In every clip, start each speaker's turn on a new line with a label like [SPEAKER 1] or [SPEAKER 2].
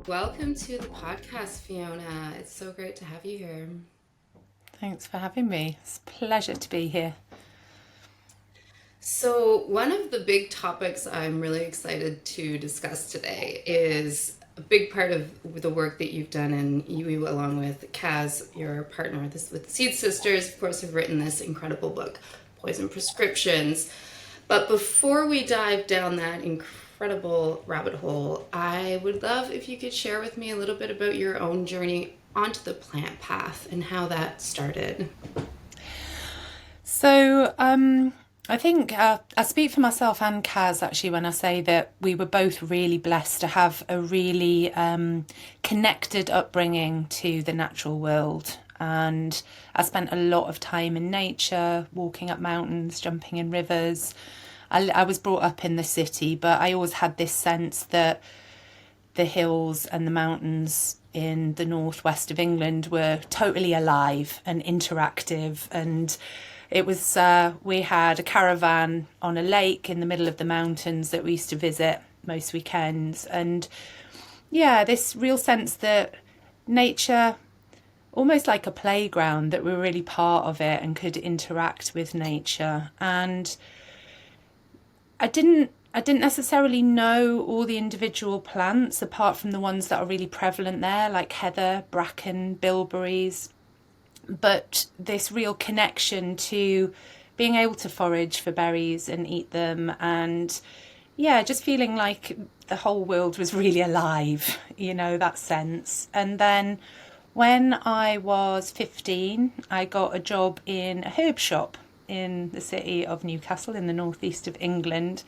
[SPEAKER 1] Welcome to the podcast, Fiona. It's so great to have you here.
[SPEAKER 2] Thanks for having me. It's a pleasure to be here.
[SPEAKER 1] So, one of the big topics I'm really excited to discuss today is a big part of the work that you've done, and you, along with Kaz, your partner, this with Seed Sisters, of course, have written this incredible book, Poison Prescriptions. But before we dive down that incredible rabbit hole, I would love if you could share with me a little bit about your own journey onto the plant path and how that started.
[SPEAKER 2] So, I think I speak for myself and Kaz actually when I say that we were both really blessed to have a really connected upbringing to the natural world. And I spent a lot of time in nature, walking up mountains, jumping in rivers. I was brought up in the city, but I always had this sense that the hills and the mountains in the northwest of England were totally alive and interactive. And it was, we had a caravan on a lake in the middle of the mountains that we used to visit most weekends. And yeah, this real sense that nature, almost like a playground, that we're really part of it and could interact with nature. And I didn't necessarily know all the individual plants apart from the ones that are really prevalent there, like heather, bracken, bilberries. But this real connection to being able to forage for berries and eat them, and yeah, just feeling like the whole world was really alive, that sense. And then when I was 15, I got a job in a herb shop in the city of Newcastle in the northeast of England.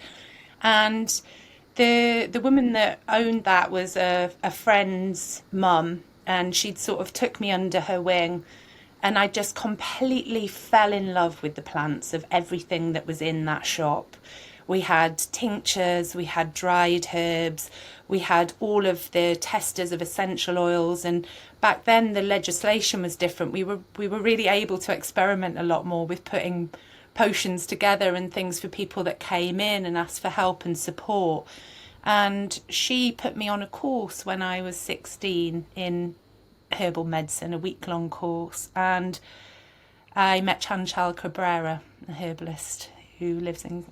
[SPEAKER 2] And the woman that owned that was a friend's mum, and she'd sort of took me under her wing, and I just completely fell in love with the plants of everything that was in that shop. We had tinctures, we had dried herbs, we had all of the testers of essential oils, and back then the legislation was different. We were really able to experiment a lot more with putting potions together and things for people that came in and asked for help and support. And she put me on a course when I was 16 in herbal medicine, a week-long course, and I met Chantal Cabrera, a herbalist who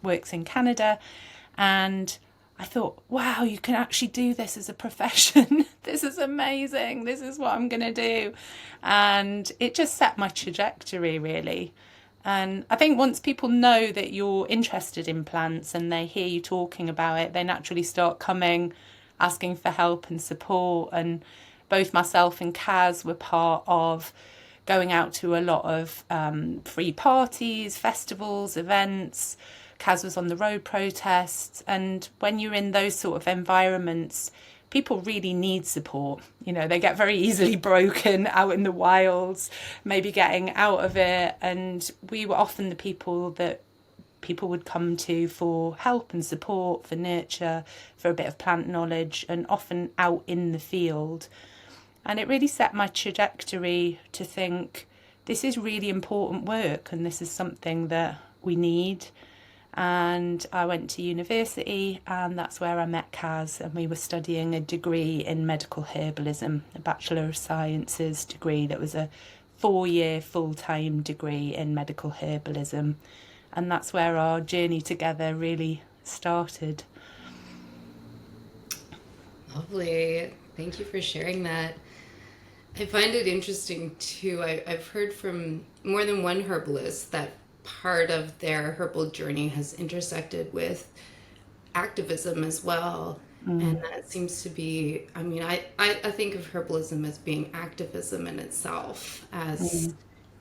[SPEAKER 2] works in Canada, and I thought, wow, you can actually do this as a profession. This is amazing. This is what I'm going to do. And it just set my trajectory, really. And I think once people know that you're interested in plants and they hear you talking about it, they naturally start coming, asking for help and support. And both myself and Kaz were part of going out to a lot of free parties, festivals, events. Kaz was on the road protests. And when you're in those sort of environments, people really need support. They get very easily broken out in the wilds, maybe getting out of it. And we were often the people that people would come to for help and support, for nurture, for a bit of plant knowledge, and often out in the field. And it really set my trajectory to think this is really important work and this is something that we need. And I went to university, and that's where I met Kaz, and we were studying a degree in medical herbalism, a Bachelor of Sciences degree that was a 4-year full-time degree in medical herbalism. And that's where our journey together really started.
[SPEAKER 1] Lovely. Thank you for sharing that. I find it interesting too. I've heard from more than one herbalist that part of their herbal journey has intersected with activism as well. And that seems to be, I think of herbalism as being activism in itself, as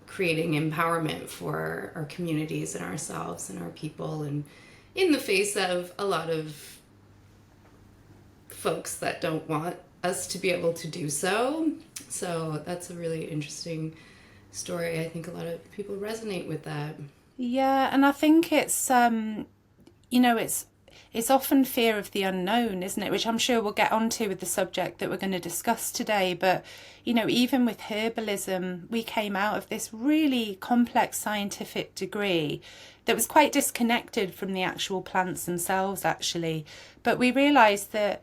[SPEAKER 1] creating empowerment for our communities and ourselves and our people, and in the face of a lot of folks that don't want us to be able to do so. So that's a really interesting story. I think a lot of people resonate with that.
[SPEAKER 2] Yeah, and I think it's often fear of the unknown, isn't it? Which I'm sure we'll get onto with the subject that we're going to discuss today. But, even with herbalism, we came out of this really complex scientific degree that was quite disconnected from the actual plants themselves, actually. But we realised that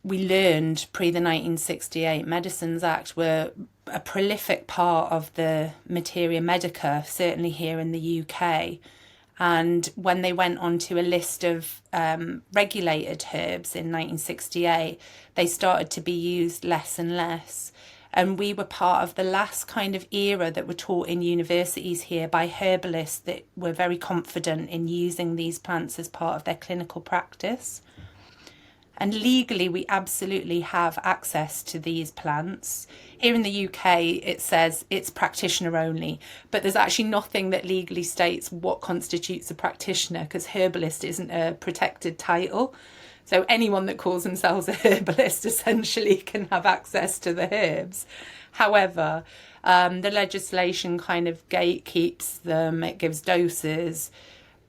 [SPEAKER 2] we learned pre the 1968 Medicines Act were a prolific part of the materia medica, certainly here in the UK. And when they went onto a list of regulated herbs in 1968, they started to be used less and less. And we were part of the last kind of era that were taught in universities here by herbalists that were very confident in using these plants as part of their clinical practice. And legally, we absolutely have access to these plants. Here in the UK, it says it's practitioner only, but there's actually nothing that legally states what constitutes a practitioner, because herbalist isn't a protected title. So anyone that calls themselves a herbalist essentially can have access to the herbs. However, the legislation kind of gatekeeps them, it gives doses.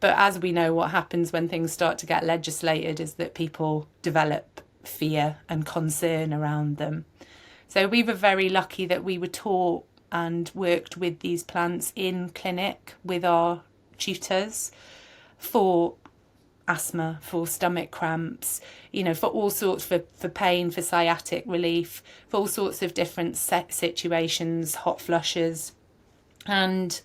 [SPEAKER 2] But as we know, what happens when things start to get legislated is that people develop fear and concern around them. So we were very lucky that we were taught and worked with these plants in clinic with our tutors for asthma, for stomach cramps, for all sorts, for pain, for sciatic relief, for all sorts of different situations, hot flushes, and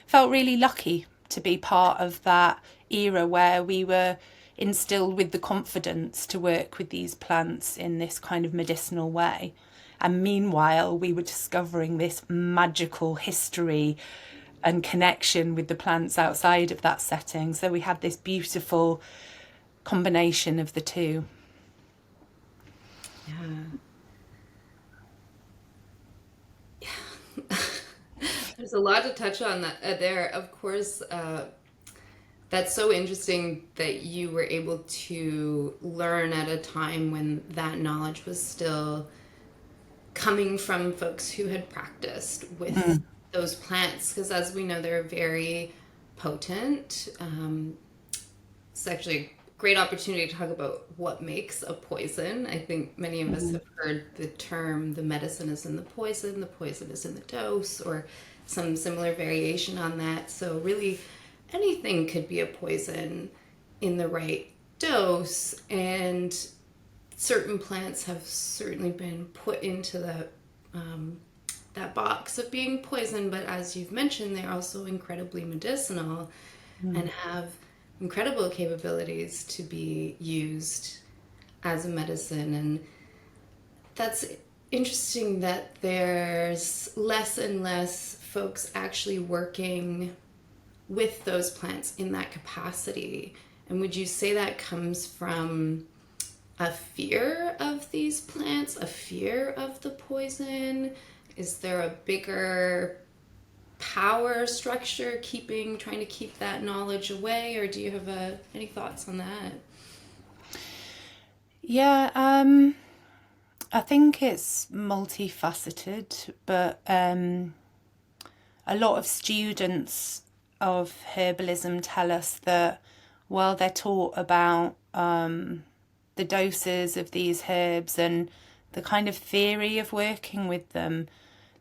[SPEAKER 2] felt really lucky to be part of that era where we were instilled with the confidence to work with these plants in this kind of medicinal way. And meanwhile, we were discovering this magical history and connection with the plants outside of that setting. So we had this beautiful combination of the two.
[SPEAKER 1] Yeah. There's a lot to touch on that there. Of course, that's so interesting that you were able to learn at a time when that knowledge was still coming from folks who had practiced with those plants, because as we know, they're very potent. It's actually a great opportunity to talk about what makes a poison. I think many of us have heard the term, the medicine is in the poison is in the dose, or some similar variation on that. So really anything could be a poison in the right dose, and certain plants have certainly been put into that box of being poison, but as you've mentioned, they're also incredibly medicinal and have incredible capabilities to be used as a medicine. And that's interesting that there's less and less folks actually working with those plants in that capacity. And would you say that comes from a fear of these plants, a fear of the poison? Is there a bigger power structure trying to keep that knowledge away, or do you have any thoughts on that?
[SPEAKER 2] Yeah, I think it's multifaceted, but a lot of students of herbalism tell us that while they're taught about the doses of these herbs and the kind of theory of working with them,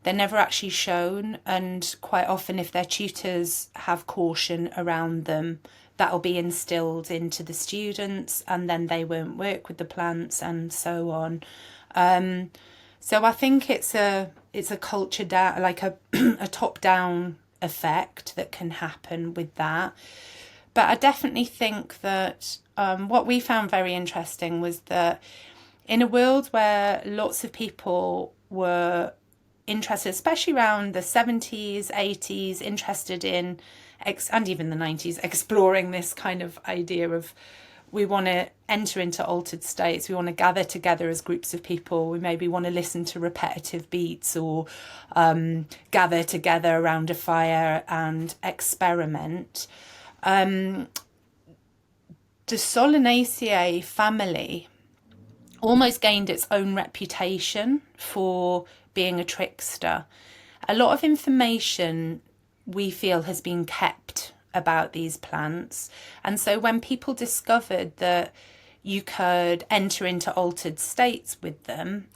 [SPEAKER 2] they're never actually shown. And quite often, if their tutors have caution around them, that'll be instilled into the students, and then they won't work with the plants and so on. So I think it's a culture down, like a top down effect that can happen with that. But I definitely think that what we found very interesting was that in a world where lots of people were interested, especially around the 70s, 80s, interested in, and even the 90s, exploring this kind of idea of we want to enter into altered states, we want to gather together as groups of people, we maybe want to listen to repetitive beats or gather together around a fire and experiment. The Solanaceae family almost gained its own reputation for being a trickster. A lot of information we feel has been kept about these plants, and so when people discovered that you could enter into altered states with them,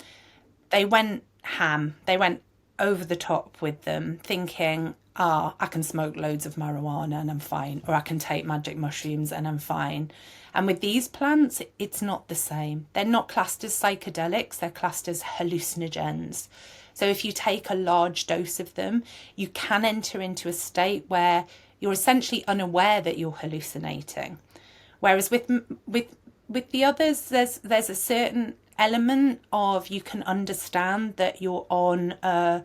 [SPEAKER 2] they went ham, they went over the top with them, thinking I can smoke loads of marijuana and I'm fine, or I can take magic mushrooms and I'm fine. And with these plants, it's not the same. They're not classed as psychedelics, they're classed as hallucinogens. So if you take a large dose of them, you can enter into a state where you're essentially unaware that you're hallucinating. Whereas with the others, there's a certain element of, you can understand that you're on a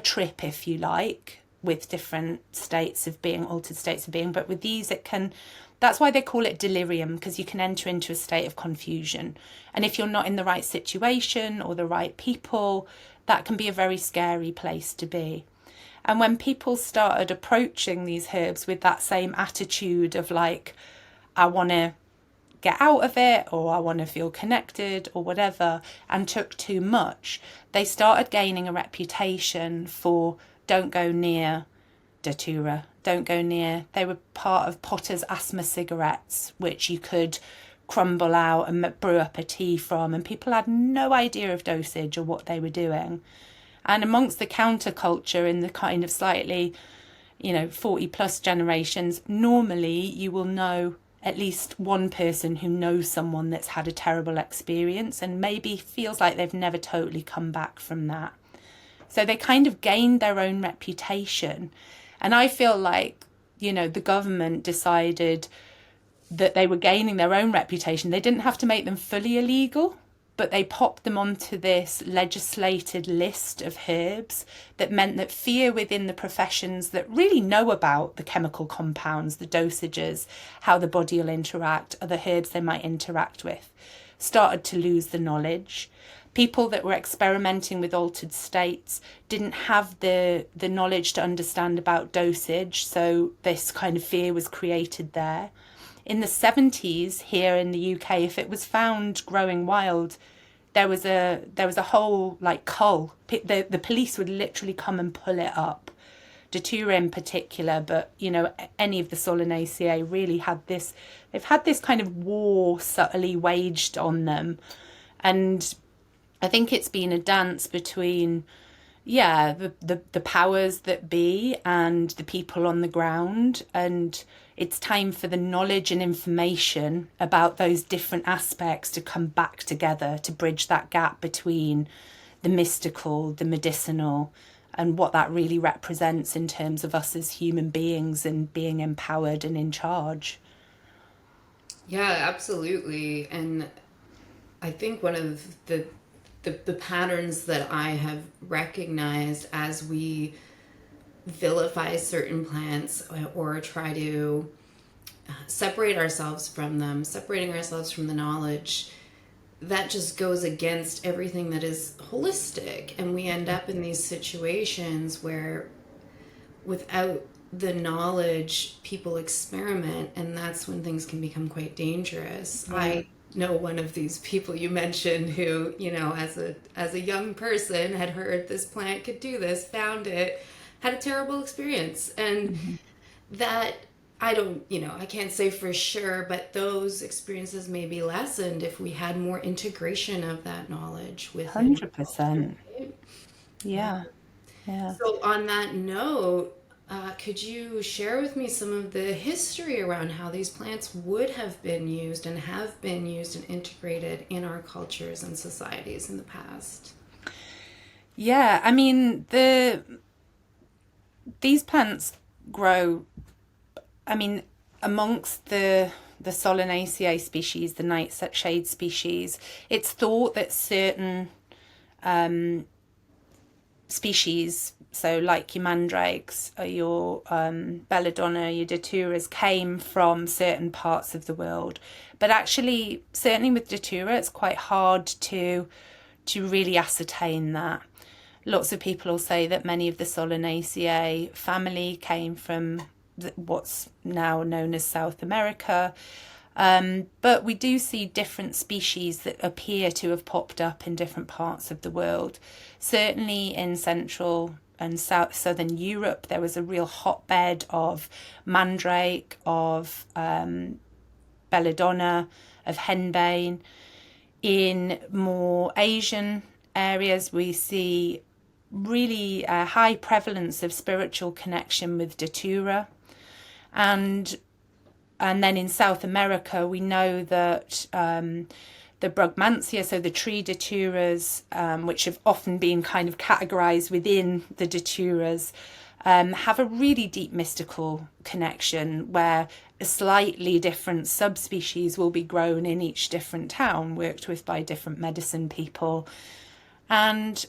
[SPEAKER 2] trip, if you like, with different states of being, altered states of being. But with these, it can, that's why they call it delirium, because you can enter into a state of confusion. And if you're not in the right situation or the right people, that can be a very scary place to be. And when people started approaching these herbs with that same attitude of like, I want to get out of it, or I want to feel connected or whatever, and took too much, they started gaining a reputation for, don't go near Datura, don't go near. They were part of Potter's asthma cigarettes, which you could crumble out and brew up a tea from, and people had no idea of dosage or what they were doing. And amongst the counterculture in the kind of slightly, 40 plus generations, normally you will know at least one person who knows someone that's had a terrible experience and maybe feels like they've never totally come back from that. So they kind of gained their own reputation. And I feel like, the government decided that they were gaining their own reputation. They didn't have to make them fully illegal, but they popped them onto this legislated list of herbs that meant that fear within the professions that really know about the chemical compounds, the dosages, how the body will interact, other herbs they might interact with, started to lose the knowledge. People that were experimenting with altered states didn't have the knowledge to understand about dosage, so this kind of fear was created there. In the 70s here in the UK, if it was found growing wild, there was a whole cull. The police would literally come and pull it up. Datura in particular, but any of the Solanaceae really had this. They've had this kind of war subtly waged on them, and I think it's been a dance between the powers that be and the people on the ground, and it's time for the knowledge and information about those different aspects to come back together, to bridge that gap between the mystical, the medicinal, and what that really represents in terms of us as human beings and being empowered and in charge.
[SPEAKER 1] Yeah, absolutely. And I think one of the patterns that I have recognized as we vilify certain plants or try to separate ourselves from them, separating ourselves from the knowledge, that just goes against everything that is holistic. And we end up in these situations where without the knowledge, people experiment, and that's when things can become quite dangerous. Yeah. I know one of these people you mentioned who, as a young person had heard this plant could do this, found it, had a terrible experience. And that, I don't, I can't say for sure, but those experiences may be lessened if we had more integration of that knowledge with
[SPEAKER 2] 100%. Yeah.
[SPEAKER 1] So on that note, could you share with me some of the history around how these plants would have been used and have been used and integrated in our cultures and societies in the past?
[SPEAKER 2] Yeah, I mean, these plants grow, amongst the Solanaceae species, the nightshade species. It's thought that certain species, so like your mandrakes or your Belladonna, your Daturas, came from certain parts of the world. But actually, certainly with Datura, it's quite hard to really ascertain that. Lots of people will say that many of the Solanaceae family came from what's now known as South America. But we do see different species that appear to have popped up in different parts of the world. Certainly in Central and Southern Europe, there was a real hotbed of mandrake, of Belladonna, of Henbane. In more Asian areas, we see really high prevalence of spiritual connection with Datura. And then in South America, we know that the Brugmansia, so the tree Daturas, which have often been kind of categorized within the Daturas, have a really deep mystical connection where a slightly different subspecies will be grown in each different town, worked with by different medicine people. And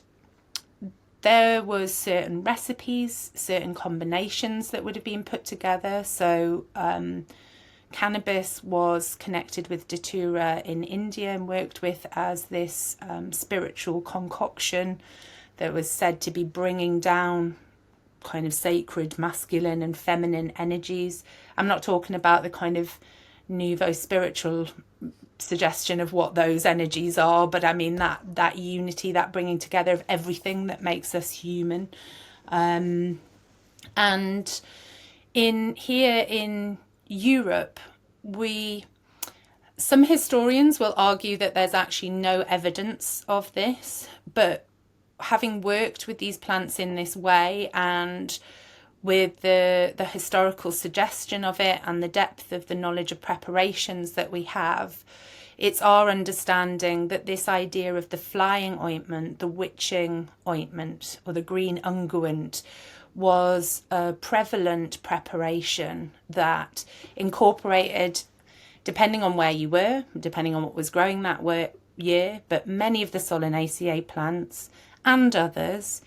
[SPEAKER 2] there was certain recipes, certain combinations that would have been put together. So cannabis was connected with Datura in India and worked with as this spiritual concoction that was said to be bringing down kind of sacred masculine and feminine energies. I'm not talking about the kind of nouveau spiritual suggestion of what those energies are, but I mean that unity, that bringing together of everything that makes us human. And here in Europe, some historians will argue that there's actually no evidence of this, but having worked with these plants in this way and with the historical suggestion of it and the depth of the knowledge of preparations that we have, it's our understanding that this idea of the flying ointment, the witching ointment, or the green unguent, was a prevalent preparation that incorporated, depending on where you were, depending on what was growing that year, but many of the Solanaceae plants and others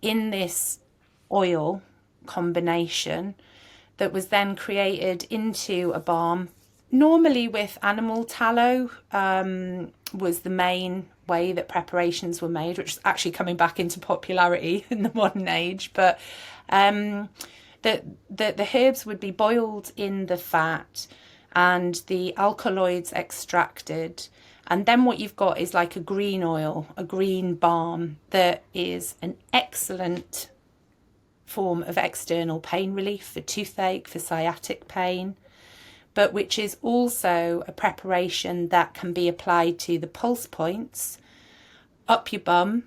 [SPEAKER 2] in this oil combination that was then created into a balm, normally with animal tallow, was the main way that preparations were made, which is actually coming back into popularity in the modern age. But the herbs would be boiled in the fat and the alkaloids extracted. And then what you've got is like a green oil, a green balm that is an excellent form of external pain relief for toothache, for sciatic pain, but which is also a preparation that can be applied to the pulse points, up your bum,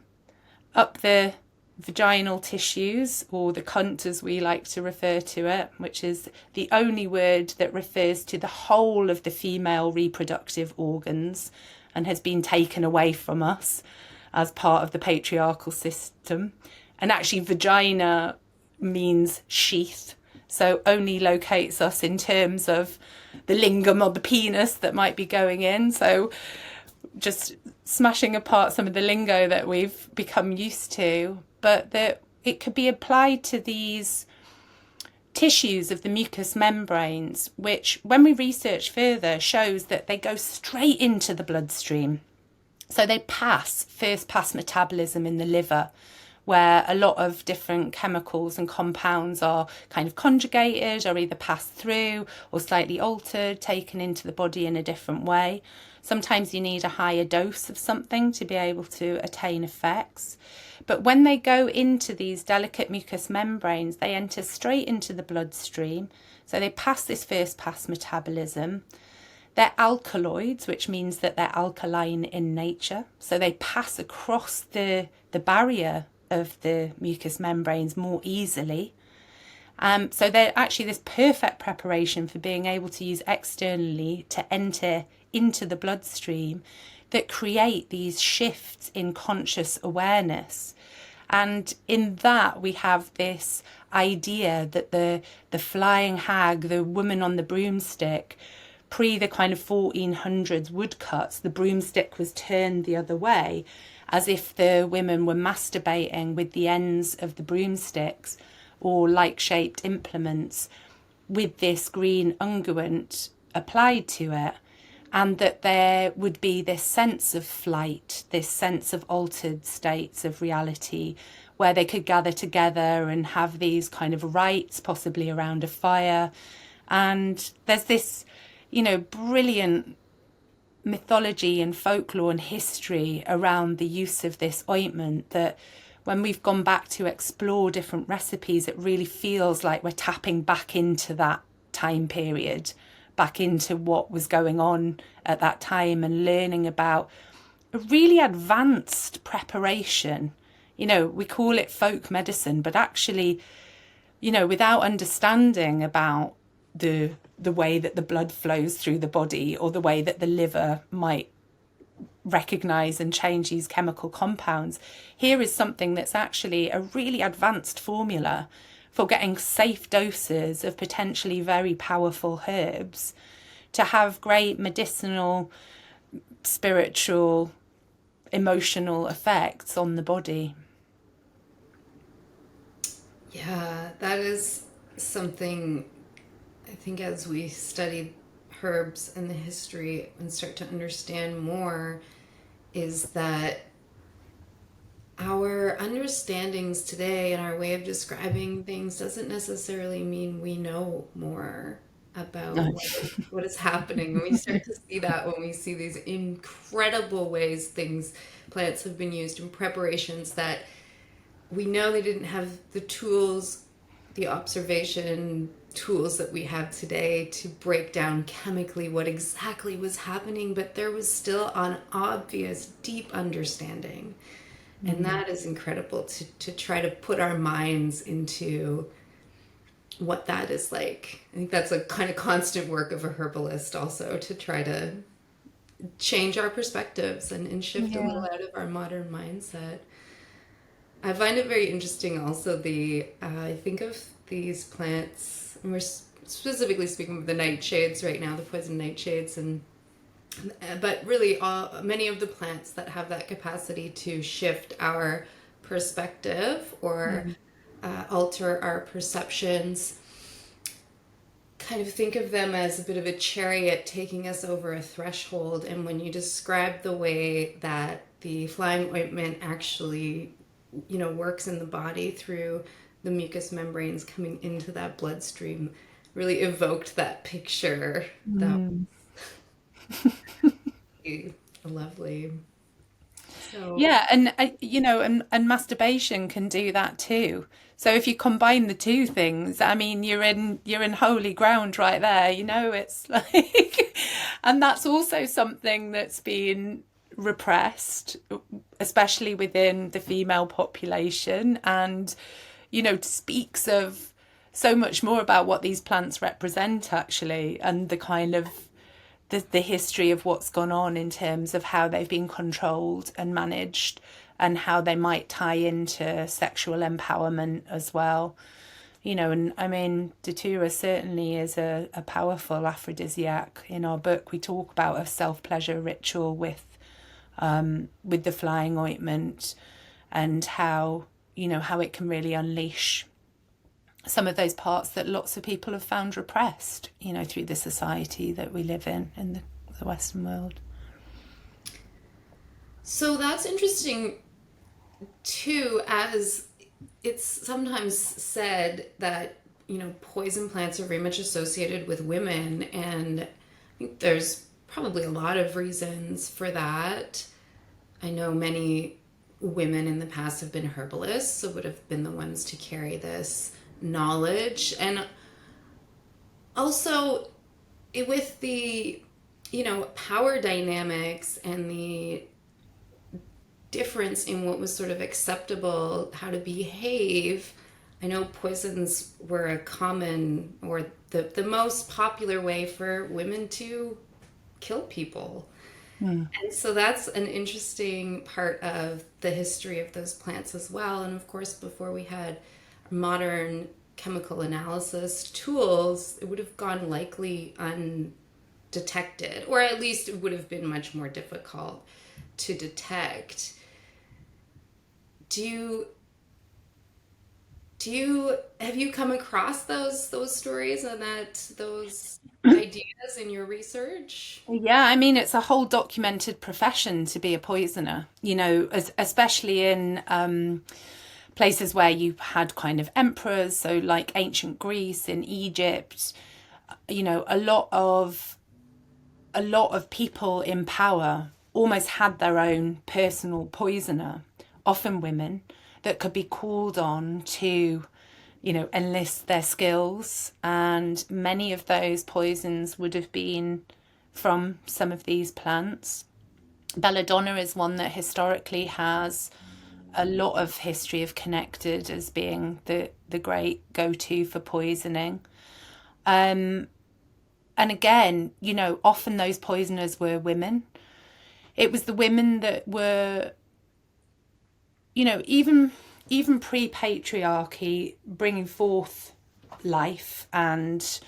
[SPEAKER 2] up the vaginal tissues, or the cunt as we like to refer to it, which is the only word that refers to the whole of the female reproductive organs and has been taken away from us as part of the patriarchal system. And actually vagina means sheath, so only locates us in terms of the lingam or the penis that might be going in. So just smashing apart some of the lingo that we've become used to, but that it could be applied to these tissues of the mucous membranes, which when we research further shows that they go straight into the bloodstream. So they first pass metabolism in the liver, where a lot of different chemicals and compounds are kind of conjugated or either passed through or slightly altered, taken into the body in a different way. Sometimes you need a higher dose of something to be able to attain effects. But when they go into these delicate mucous membranes, they enter straight into the bloodstream. So they pass this first pass metabolism. They're alkaloids, which means that they're alkaline in nature. So they pass across the barrier of the mucous membranes more easily. So they're actually this perfect preparation for being able to use externally to enter into the bloodstream that create these shifts in conscious awareness. And in that we have this idea that the flying hag, the woman on the broomstick, pre the kind of 1400s woodcuts, the broomstick was turned the other way, as if the women were masturbating with the ends of the broomsticks or like-shaped implements with this green unguent applied to it, and that there would be this sense of flight, this sense of altered states of reality, where they could gather together and have these kind of rites, possibly around a fire. And there's this, brilliant mythology and folklore and history around the use of this ointment that when we've gone back to explore different recipes, it really feels like we're tapping back into that time period, back into what was going on at that time, and learning about a really advanced preparation, we call it folk medicine, but actually, without understanding about the way that the blood flows through the body, or the way that the liver might recognize and change these chemical compounds, here is something that's actually a really advanced formula for getting safe doses of potentially very powerful herbs to have great medicinal, spiritual, emotional effects on the body.
[SPEAKER 1] Yeah, that is something I think as we study herbs and the history and start to understand more, is that our understandings today and our way of describing things doesn't necessarily mean we know more about
[SPEAKER 2] No.
[SPEAKER 1] what is happening. And we start to see that when we see these incredible ways plants have been used in preparations that we know they didn't have the tools, the observation tools that we have today to break down chemically what exactly was happening, but there was still an obvious, deep understanding. And that is incredible to try to put our minds into what that is like. I think that's a kind of constant work of a herbalist also, to try to change our perspectives and shift a little
[SPEAKER 2] Yeah.
[SPEAKER 1] out of our modern mindset. I find it very interesting also I think of these plants, and we're specifically speaking of the nightshades right now, the poison nightshades, but really many of the plants that have that capacity to shift our perspective or alter our perceptions, kind of think of them as a bit of a chariot taking us over a threshold. And when you describe the way that the flying ointment actually works in the body through the mucous membranes coming into that bloodstream, really evoked that picture. That was lovely. So
[SPEAKER 2] Yeah, and and masturbation can do that too. So if you combine the two things, I mean, you're in holy ground right there. It's like, and that's also something that's been repressed, especially within the female population, and speaks of so much more about what these plants represent actually, and the kind of the history of what's gone on in terms of how they've been controlled and managed, and how they might tie into sexual empowerment as well. And I mean, Datura certainly is a powerful aphrodisiac. In our book, we talk about a self-pleasure ritual with the flying ointment, and how it can really unleash some of those parts that lots of people have found repressed, through the society that we live in the Western world.
[SPEAKER 1] So that's interesting too, as it's sometimes said that, poison plants are very much associated with women, and I think there's probably a lot of reasons for that. I know many women in the past have been herbalists, so would have been the ones to carry this knowledge. And also with the power dynamics and the difference in what was sort of acceptable, how to behave, I know poisons were a common, or the most popular way for women to kill people. And so that's an interesting part of the history of those plants as well. And of course, before we had modern chemical analysis tools, it would have gone likely undetected, or at least it would have been much more difficult to detect. Have you come across those stories and those ideas in your research?
[SPEAKER 2] Yeah, I mean, it's a whole documented profession to be a poisoner, especially in places where you had kind of emperors, so like ancient Greece, in Egypt, a lot of people in power almost had their own personal poisoner, often women, that could be called on to, enlist their skills. And many of those poisons would have been from some of these plants. Belladonna is one that historically has a lot of history have connected as being the great go-to for poisoning. And again, you know, often those poisoners were women. It was the women that were, you know, even pre-patriarchy, bringing forth life and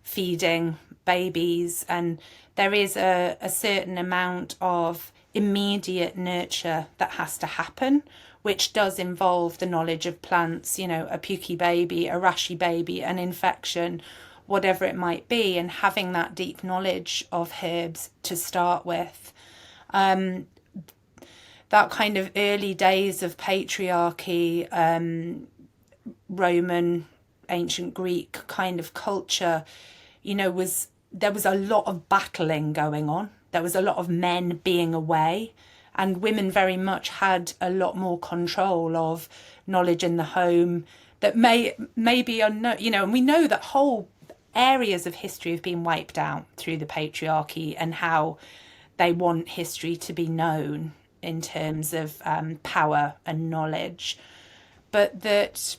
[SPEAKER 2] feeding babies, and there is a certain amount of immediate nurture that has to happen, which does involve the knowledge of plants, you know, a pukey baby, a rashy baby, an infection, whatever it might be, and having that deep knowledge of herbs to start with. That kind of early days of patriarchy, Roman, ancient Greek kind of culture, you know, there was a lot of battling going on. There was a lot of men being away, and women very much had a lot more control of knowledge in the home that may be unknown, you know. And we know that whole areas of history have been wiped out through the patriarchy and how they want history to be known in terms of power and knowledge. But that,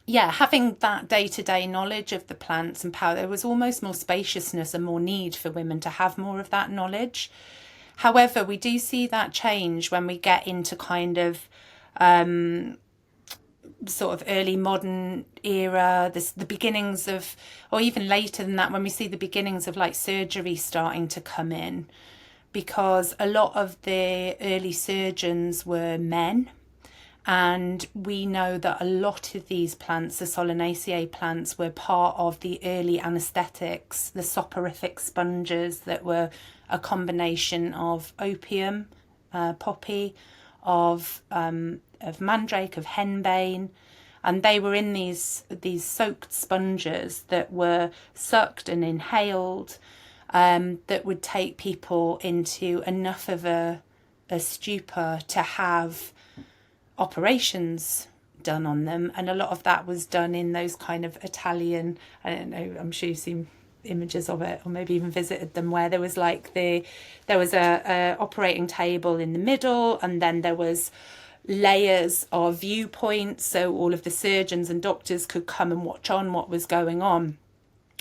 [SPEAKER 2] yeah, having that day-to-day knowledge of the plants and power, there was almost more spaciousness and more need for women to have more of that knowledge. However, we do see that change when we get into kind of sort of early modern era, the beginnings of, or even later than that, when we see the beginnings of like surgery starting to come in, because a lot of the early surgeons were men. And we know that a lot of these plants, the Solanaceae plants, were part of the early anaesthetics, the soporific sponges that were a combination of opium, poppy, of mandrake, of henbane, and they were in these soaked sponges that were sucked and inhaled, that would take people into enough of a stupor to have operations done on them. And a lot of that was done in those kind of Italian, I don't know, I'm sure you've seen images of it or maybe even visited them, where there was like there was a operating table in the middle, and then there was layers of viewpoints, so all of the surgeons and doctors could come and watch on what was going on.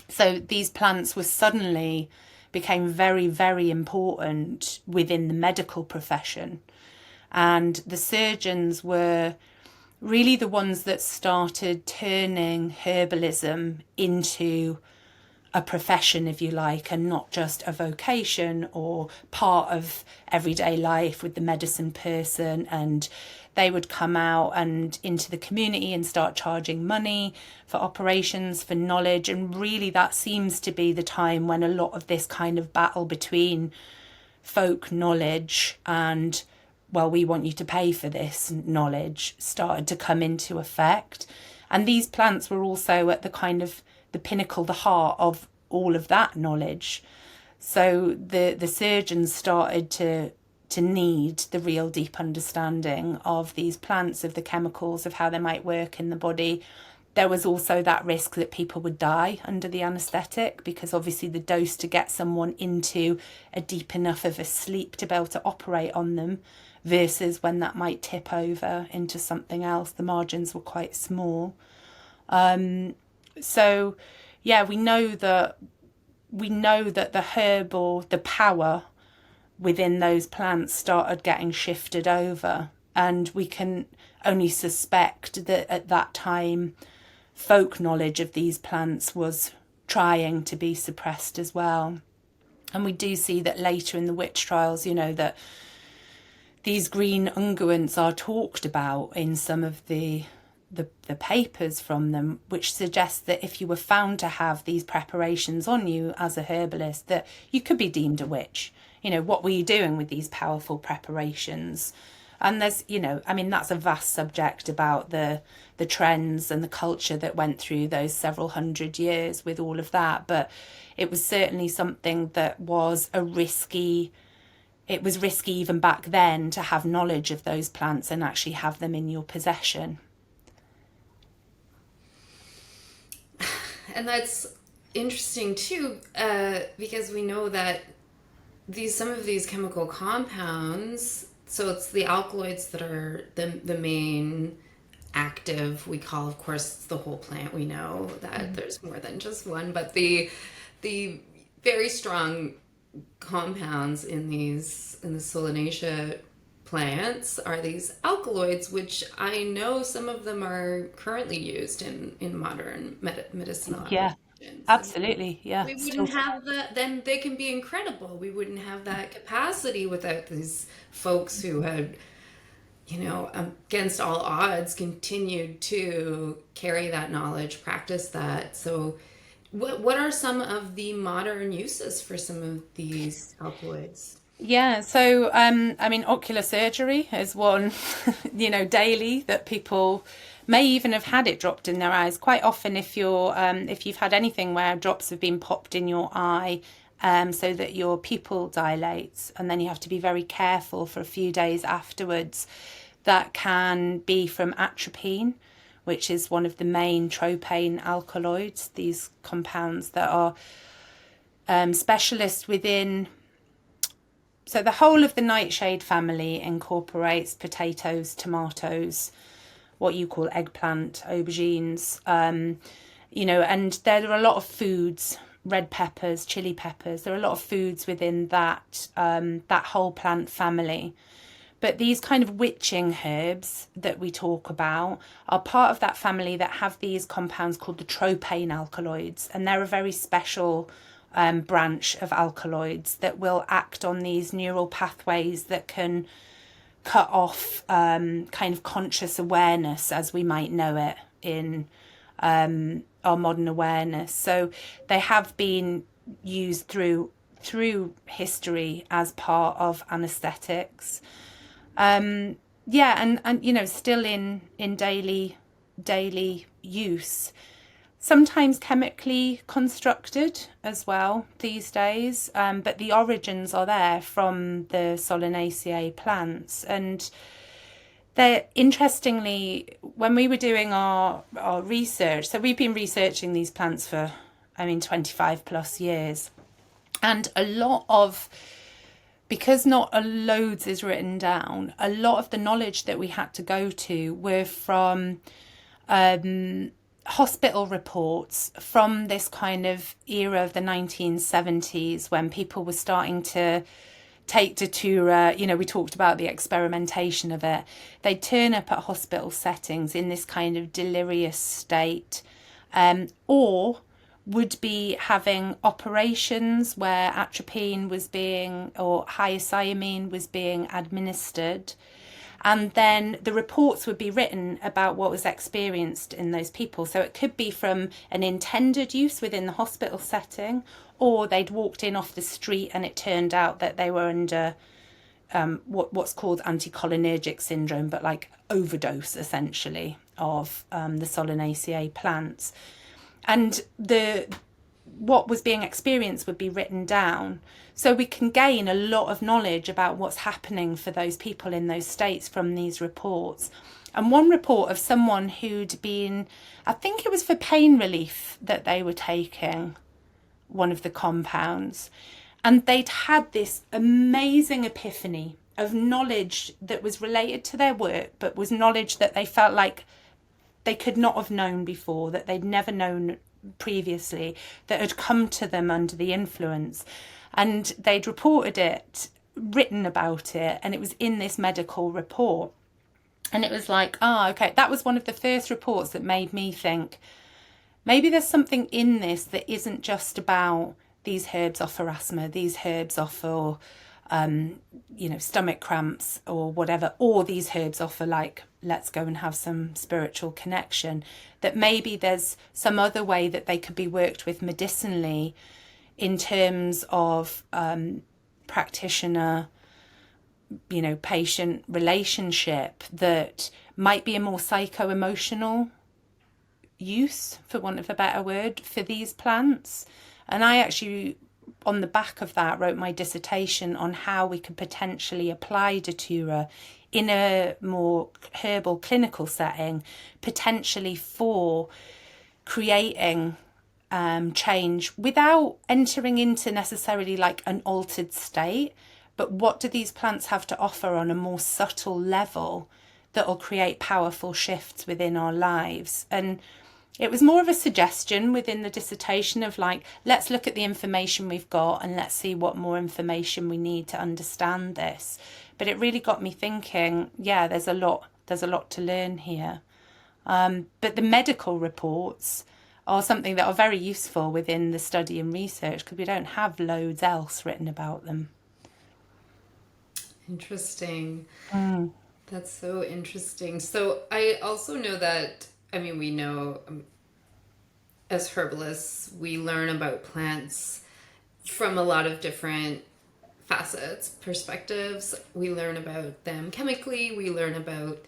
[SPEAKER 2] So these plants were suddenly became very, very important within the medical profession. And the surgeons were really the ones that started turning herbalism into a profession, if you like, and not just a vocation or part of everyday life with the medicine person. And they would come out and into the community and start charging money for operations, for knowledge. And really that seems to be the time when a lot of this kind of battle between folk knowledge and, well, we want you to pay for this knowledge, started to come into effect. And these plants were also at the kind of the pinnacle, the heart of all of that knowledge. So the surgeons started to need the real deep understanding of these plants, of the chemicals, of how they might work in the body. There was also that risk that people would die under the anaesthetic, because obviously the dose to get someone into a deep enough of a sleep to be able to operate on them versus when that might tip over into something else, the margins were quite small. So yeah, we know that the herbal, the power within those plants started getting shifted over, and we can only suspect that at that time folk knowledge of these plants was trying to be suppressed as well. And we do see that later in the witch trials, you know, that these green unguents are talked about in some of the papers from them, which suggests that if you were found to have these preparations on you as a herbalist, that you could be deemed a witch. You know, what were you doing with these powerful preparations? And there's, you know, I mean, that's a vast subject about the trends and the culture that went through those several hundred years with all of that. But it was certainly something that was risky even back then to have knowledge of those plants and actually have them in your possession.
[SPEAKER 1] And that's interesting too, because we know that some of these chemical compounds So it's the alkaloids that are the main active. We call, of course, it's the whole plant. We know that there's more than just one, but the very strong compounds in the Solanaceae plants are these alkaloids, which I know some of them are currently used in modern medicinal
[SPEAKER 2] Yeah,
[SPEAKER 1] applications. And
[SPEAKER 2] absolutely. Yeah,
[SPEAKER 1] we
[SPEAKER 2] still
[SPEAKER 1] wouldn't
[SPEAKER 2] today.
[SPEAKER 1] have that, then they can be incredible. We wouldn't have that capacity without these folks who had, against all odds, continued to carry that knowledge, practice that. So, what are some of the modern uses for some of these alkaloids?
[SPEAKER 2] Yeah, so I mean, ocular surgery is one, daily that people may even have had it dropped in their eyes. Quite often, if you've had anything where drops have been popped in your eye, so that your pupil dilates, and then you have to be very careful for a few days afterwards. That can be from atropine, which is one of the main tropane alkaloids. These compounds that are specialists within. So the whole of the nightshade family incorporates potatoes, tomatoes, what you call eggplant, aubergines, and there are a lot of foods, red peppers, chili peppers. There are a lot of foods within that whole plant family. But these kind of witching herbs that we talk about are part of that family that have these compounds called the tropane alkaloids, and they're a very special branch of alkaloids that will act on these neural pathways that can cut off kind of conscious awareness as we might know it in our modern awareness. So they have been used through history as part of anesthetics. And still in daily use. Sometimes chemically constructed as well these days, but the origins are there from the Solanaceae plants. And they're, interestingly, when we were doing our research, so we've been researching these plants for, 25 plus years. And because not a loads is written down, a lot of the knowledge that we had to go to were from hospital reports from this kind of era of the 1970s, when people were starting to take Datura. We talked about the experimentation of it. They'd turn up at hospital settings in this kind of delirious state, or would be having operations where atropine was being, or hyoscyamine was being administered. And then the reports would be written about what was experienced in those people. So it could be from an intended use within the hospital setting, or they'd walked in off the street and it turned out that they were under what's called anticholinergic syndrome, but like overdose essentially of the Solanaceae plants. And what was being experienced would be written down, so we can gain a lot of knowledge about what's happening for those people in those states from these reports. And one report of someone who'd been, I think it was for pain relief that they were taking one of the compounds, and they'd had this amazing epiphany of knowledge that was related to their work, but was knowledge that they felt like they could not have known before, that they'd never known previously, that had come to them under the influence. And they'd reported it, written about it, and it was in this medical report. And it was like, okay, that was one of the first reports that made me think, maybe there's something in this that isn't just about these herbs offer asthma, these herbs offer, stomach cramps or whatever, or these herbs offer like, let's go and have some spiritual connection, that maybe there's some other way that they could be worked with medicinally in terms of practitioner, patient relationship, that might be a more psycho-emotional use, for want of a better word, for these plants. And I actually, on the back of that, wrote my dissertation on how we could potentially apply Datura in a more herbal clinical setting, potentially for creating change without entering into necessarily like an altered state, but what do these plants have to offer on a more subtle level that will create powerful shifts within our lives? And it was more of a suggestion within the dissertation of like, let's look at the information we've got and let's see what more information we need to understand this. But it really got me thinking, yeah, there's a lot to learn here. But the medical reports are something that are very useful within the study and research because we don't have loads else written about them.
[SPEAKER 1] Interesting. That's so interesting. So I also know that, I mean, we know as herbalists, we learn about plants from a lot of different facets, perspectives. We learn about them chemically, we learn about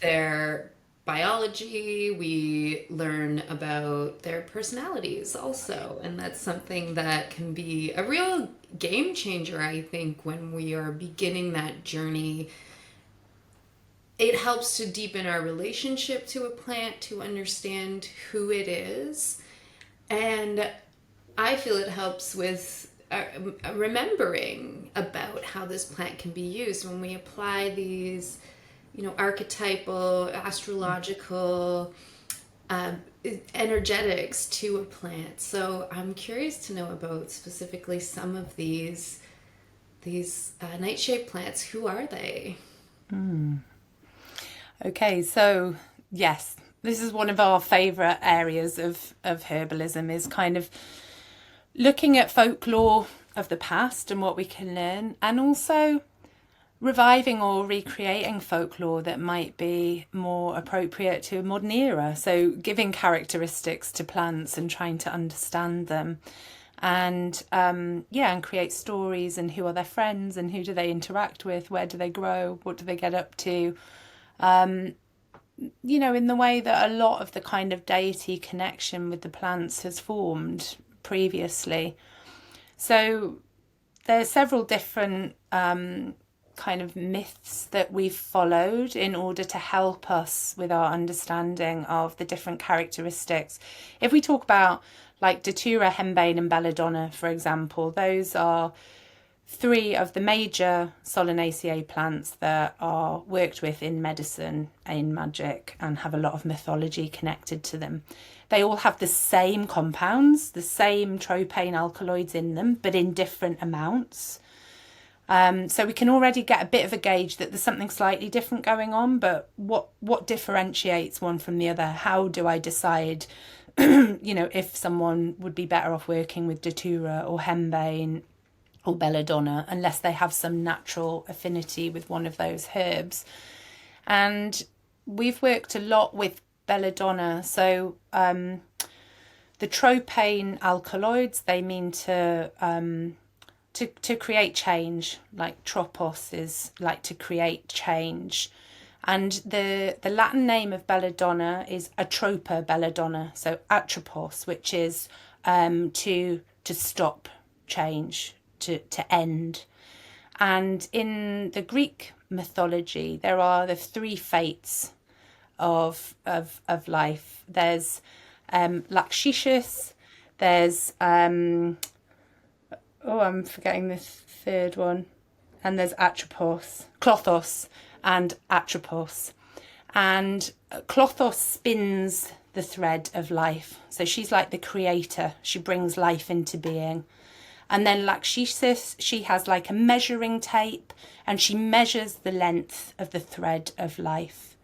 [SPEAKER 1] their biology, we learn about their personalities also. And that's something that can be a real game changer, I think, when we are beginning that journey. It helps to deepen our relationship to a plant, to understand who it is. And I feel it helps with remembering about how this plant can be used when we apply these, archetypal, astrological energetics to a plant. So I'm curious to know about specifically some of these nightshade plants. Who are they?
[SPEAKER 2] Okay, so yes, this is one of our favourite areas of herbalism, is kind of looking at folklore of the past and what we can learn, and also reviving or recreating folklore that might be more appropriate to a modern era. So giving characteristics to plants and trying to understand them, and and create stories, and who are their friends and who do they interact with, where do they grow, what do they get up to. In the way that a lot of the kind of deity connection with the plants has formed previously. So there are several different kind of myths that we've followed in order to help us with our understanding of the different characteristics. If we talk about like Datura, Henbane and Belladonna, for example, those are three of the major Solanaceae plants that are worked with in medicine, in magic, and have a lot of mythology connected to them. They all have the same compounds, the same tropane alkaloids in them, but in different amounts. So we can already get a bit of a gauge that there's something slightly different going on, but what differentiates one from the other? How do I decide, if someone would be better off working with Datura or Henbane or Belladonna, unless they have some natural affinity with one of those herbs? And we've worked a lot with Belladonna. So the tropane alkaloids, they mean to create change, like tropos is like to create change. And the Latin name of Belladonna is Atropa Belladonna, so atropos, which is to stop change, to end. And in the Greek mythology, there are the three fates of life. There's Lachesis, there's I'm forgetting the third one, and there's Atropos, Clothos and Atropos. And Clothos spins the thread of life, so she's like the creator, she brings life into being. And then Lachesis, she has like a measuring tape and she measures the length of the thread of life.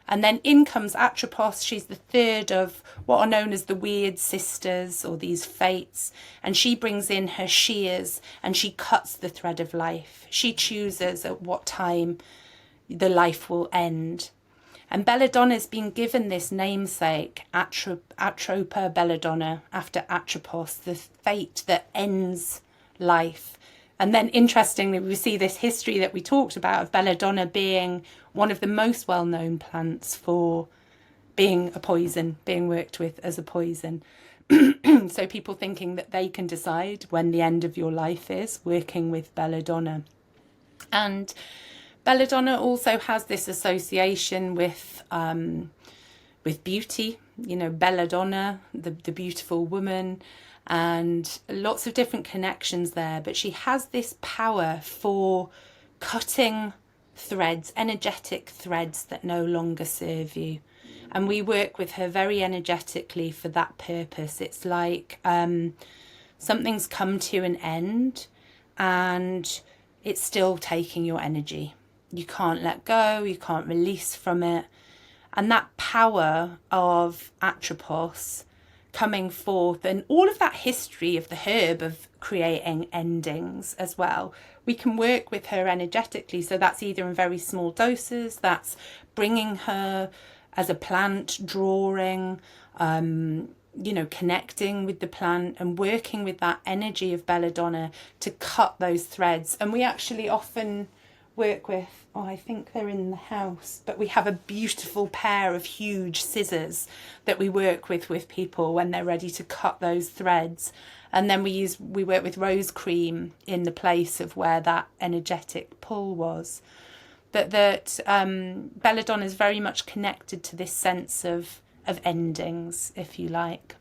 [SPEAKER 2] And then in comes Atropos, she's the third of what are known as the weird sisters, or these fates, and she brings in her shears and she cuts the thread of life. She chooses at what time the life will end. And Belladonna's been given this namesake, Atropa Belladonna, after Atropos, the fate that ends life. And then interestingly, we see this history that we talked about of Belladonna being one of the most well-known plants for being a poison, being worked with as a poison. So people thinking that they can decide when the end of your life is, working with Belladonna. And Belladonna also has this association with beauty, Belladonna, the beautiful woman. and lots of different connections there. But she has this power for cutting threads, energetic threads that no longer serve you. And we work with her very energetically for that purpose. It's like something's come to an end and it's still taking your energy. You can't let go, you can't release from it. And that power of Atropos coming forth, and all of that history of the herb of creating endings as well, we can work with her energetically. So that's either in very small doses, that's bringing her as a plant, drawing, connecting with the plant and working with that energy of Belladonna to cut those threads. And we actually often work with, I think they're in the house, but we have a beautiful pair of huge scissors that we work with people when they're ready to cut those threads. And then we work with rose cream in the place of where that energetic pull was. But that Belladonna is very much connected to this sense of endings, if you like.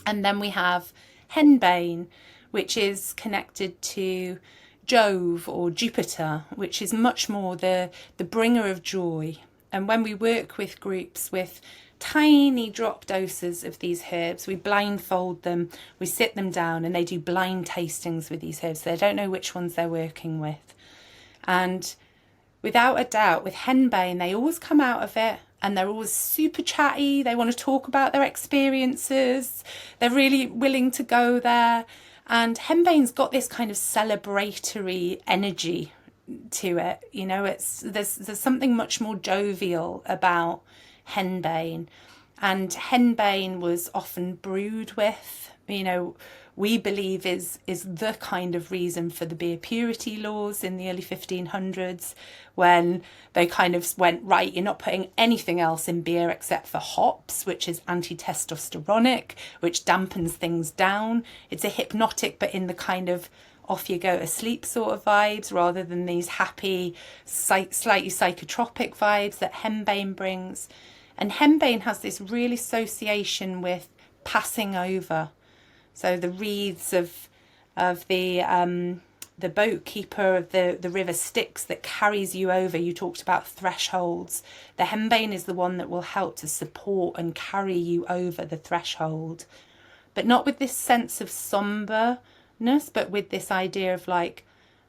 [SPEAKER 2] And then we have Henbane, which is connected to Jove or Jupiter, which is much more the bringer of joy. And when we work with groups with tiny drop doses of these herbs, we blindfold them, we sit them down, and they do blind tastings with these herbs. They don't know which ones they're working with. And without a doubt, with Henbane, they always come out of it and they're always super chatty. They want to talk about their experiences. They're really willing to go there. And Henbane's got this kind of celebratory energy to it. You know, there's something much more jovial about Henbane. And Henbane was often brewed with, we believe is the kind of reason for the beer purity laws in the early 1500s, when they kind of went, right, you're not putting anything else in beer except for hops, which is anti-testosteronic, which dampens things down. It's a hypnotic, but in the kind of off you go to sleep sort of vibes, rather than these happy, slightly psychotropic vibes that Henbane brings. And Henbane has this real association with passing over. So the wreaths of the boat keeper of the river Styx that carries you over. You talked about thresholds. The Henbane is the one that will help to support and carry you over the threshold, but not with this sense of somberness, but with this idea of like,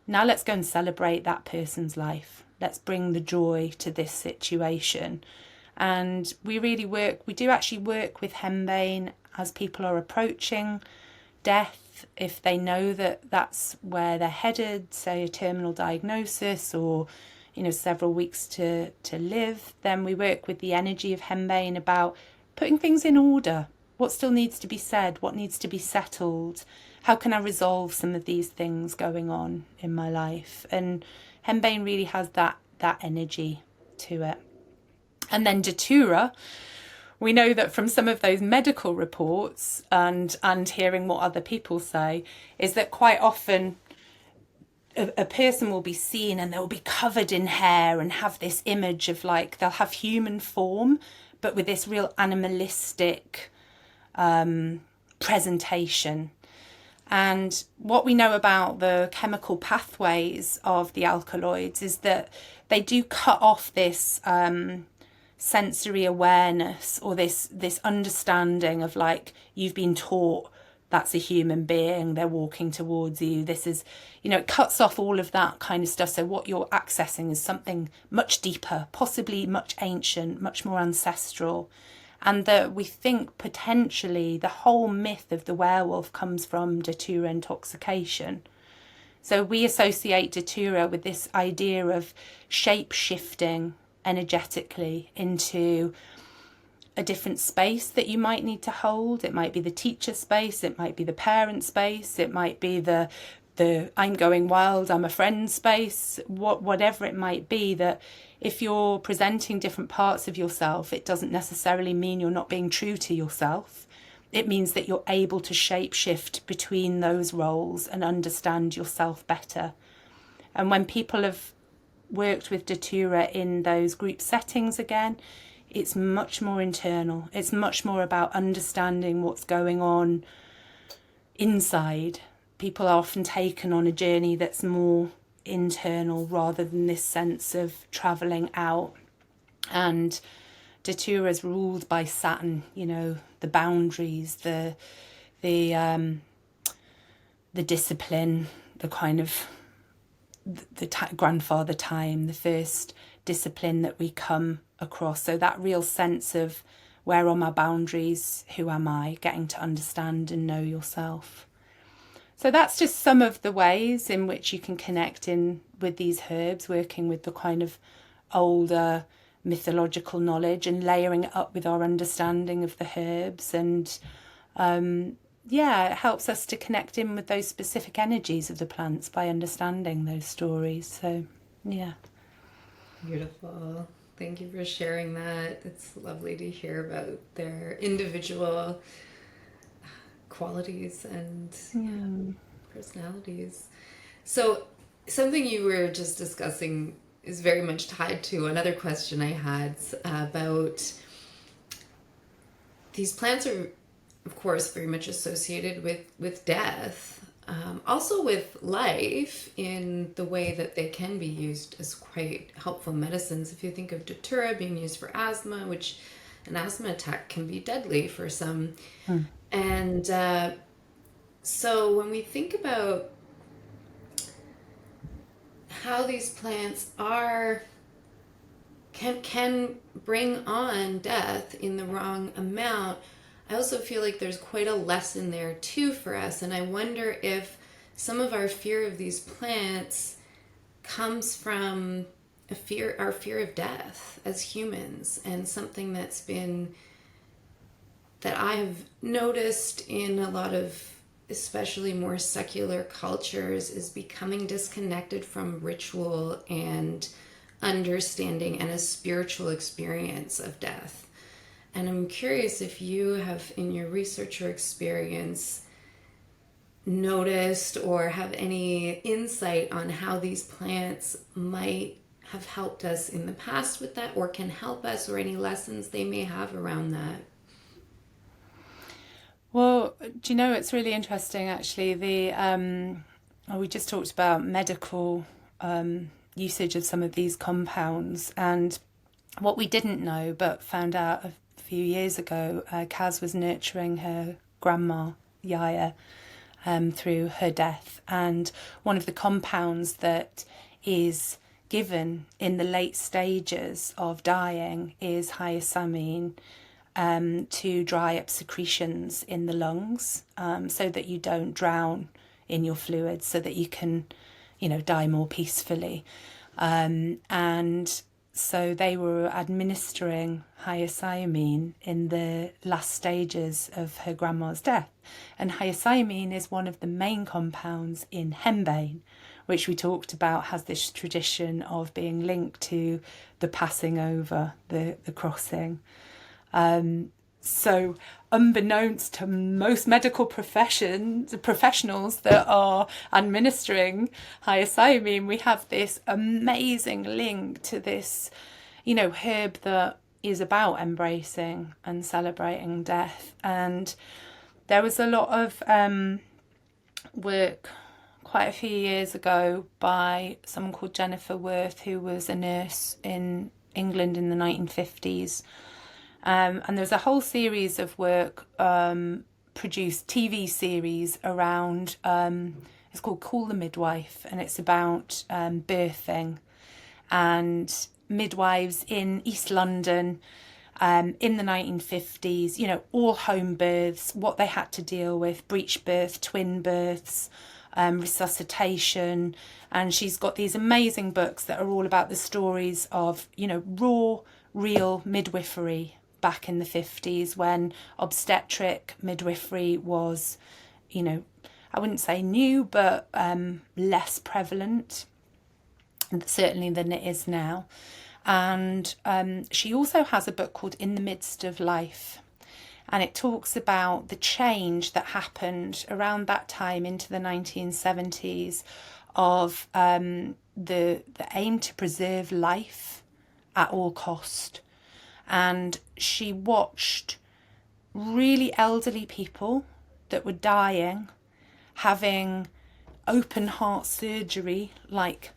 [SPEAKER 2] now let's go and celebrate that person's life. Let's bring the joy to this situation. And we do actually work with Henbane as people are approaching death, if they know that that's where they're headed, say a terminal diagnosis or several weeks to live, then we work with the energy of Henbane about putting things in order. What still needs to be said? What needs to be settled? How can I resolve some of these things going on in my life? And Henbane really has that energy to it. And then Datura, we know that from some of those medical reports and hearing what other people say, is that quite often a person will be seen and they'll be covered in hair and have this image of like, they'll have human form, but with this real animalistic presentation. And what we know about the chemical pathways of the alkaloids is that they do cut off this sensory awareness, or this understanding of like, you've been taught that's a human being, they're walking towards you, this is, it cuts off all of that kind of stuff. So what you're accessing is something much deeper, possibly much ancient, much more ancestral. And that we think potentially the whole myth of the werewolf comes from Datura intoxication. So we associate Datura with this idea of shape-shifting energetically into a different space that you might need to hold. It might be the teacher space, it might be the parent space, it might be the I'm going wild, I'm a friend space, whatever it might be. That if you're presenting different parts of yourself, it doesn't necessarily mean you're not being true to yourself. It means that you're able to shape shift between those roles and understand yourself better. And when people have worked with Datura in those group settings again, it's much more internal. It's much more about understanding what's going on inside. People are often taken on a journey that's more internal rather than this sense of travelling out. And Datura is ruled by Saturn, you know, the boundaries, the discipline, the kind of grandfather time, the first discipline that we come across. So that real sense of where are my boundaries, who am I, getting to understand and know yourself. So that's just some of the ways in which you can connect in with these herbs, working with the kind of older mythological knowledge and layering it up with our understanding of the herbs. And it helps us to connect in with those specific energies of the plants by understanding those stories. So, yeah.
[SPEAKER 1] Beautiful. Thank you for sharing that. It's lovely to hear about their individual qualities and personalities. So, something you were just discussing is very much tied to another question I had about these plants are, of course, very much associated with death, also with life in the way that they can be used as quite helpful medicines. If you think of Datura being used for asthma, which an asthma attack can be deadly for some. And so when we think about how these plants can bring on death in the wrong amount, I also feel like there's quite a lesson there too for us. And I wonder if some of our fear of these plants comes from our fear of death as humans, and something that I have noticed in a lot of especially more secular cultures is becoming disconnected from ritual and understanding and a spiritual experience of death. And I'm curious if you have, in your research or experience, noticed or have any insight on how these plants might have helped us in the past with that, or can help us, or any lessons they may have around that.
[SPEAKER 2] Well, do you know, it's really interesting actually. We just talked about medical usage of some of these compounds, and what we didn't know but found out a few years ago, Kaz was nurturing her grandma, Yaya, through her death, and one of the compounds that is given in the late stages of dying is hyoscyamin, to dry up secretions in the lungs, so that you don't drown in your fluids, so that you can, die more peacefully. And so they were administering hyoscyamin in the last stages of her grandma's death. And hyoscyamin is one of the main compounds in Henbane, which we talked about has this tradition of being linked to the passing over, the crossing. So unbeknownst to most medical professionals that are administering hyoscyamin, we have this amazing link to this, herb that is about embracing and celebrating death. And there was a lot of work quite a few years ago by someone called Jennifer Worth, who was a nurse in England in the 1950s. And there's a whole series of work, produced TV series around, it's called Call the Midwife, and it's about birthing and midwives in East London in the 1950s, all home births, what they had to deal with, breech birth, twin births, resuscitation. And she's got these amazing books that are all about the stories of, raw, real midwifery back in the 50s, when obstetric midwifery was, I wouldn't say new, but less prevalent, certainly than it is now. And she also has a book called In the Midst of Life, and it talks about the change that happened around that time into the 1970s of the aim to preserve life at all cost. And she watched really elderly people that were dying having open heart surgery, like,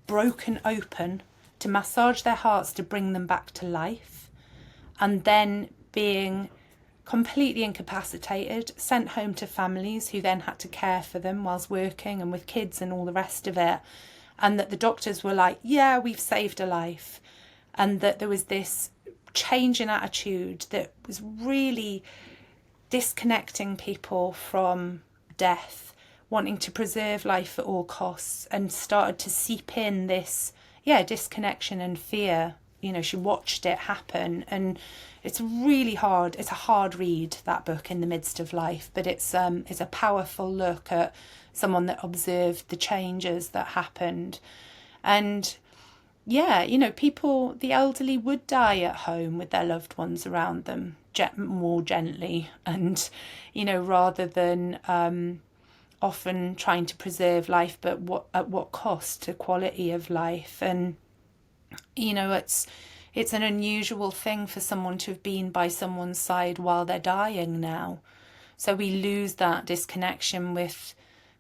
[SPEAKER 2] broken open, to massage their hearts to bring them back to life, and then being completely incapacitated, sent home to families who then had to care for them whilst working and with kids and all the rest of it. And that the doctors were like, yeah, we've saved a life. And that there was this change in attitude that was really disconnecting people from death, wanting to preserve life at all costs, and started to seep in this, disconnection and fear. She watched it happen, and it's really hard. It's a hard read, that book, In the Midst of Life, but it's a powerful look at someone that observed the changes that happened. And people, the elderly, would die at home with their loved ones around them more gently, and rather than often trying to preserve life, but at what cost to quality of life. And it's an unusual thing for someone to have been by someone's side while they're dying now. So we lose that disconnection with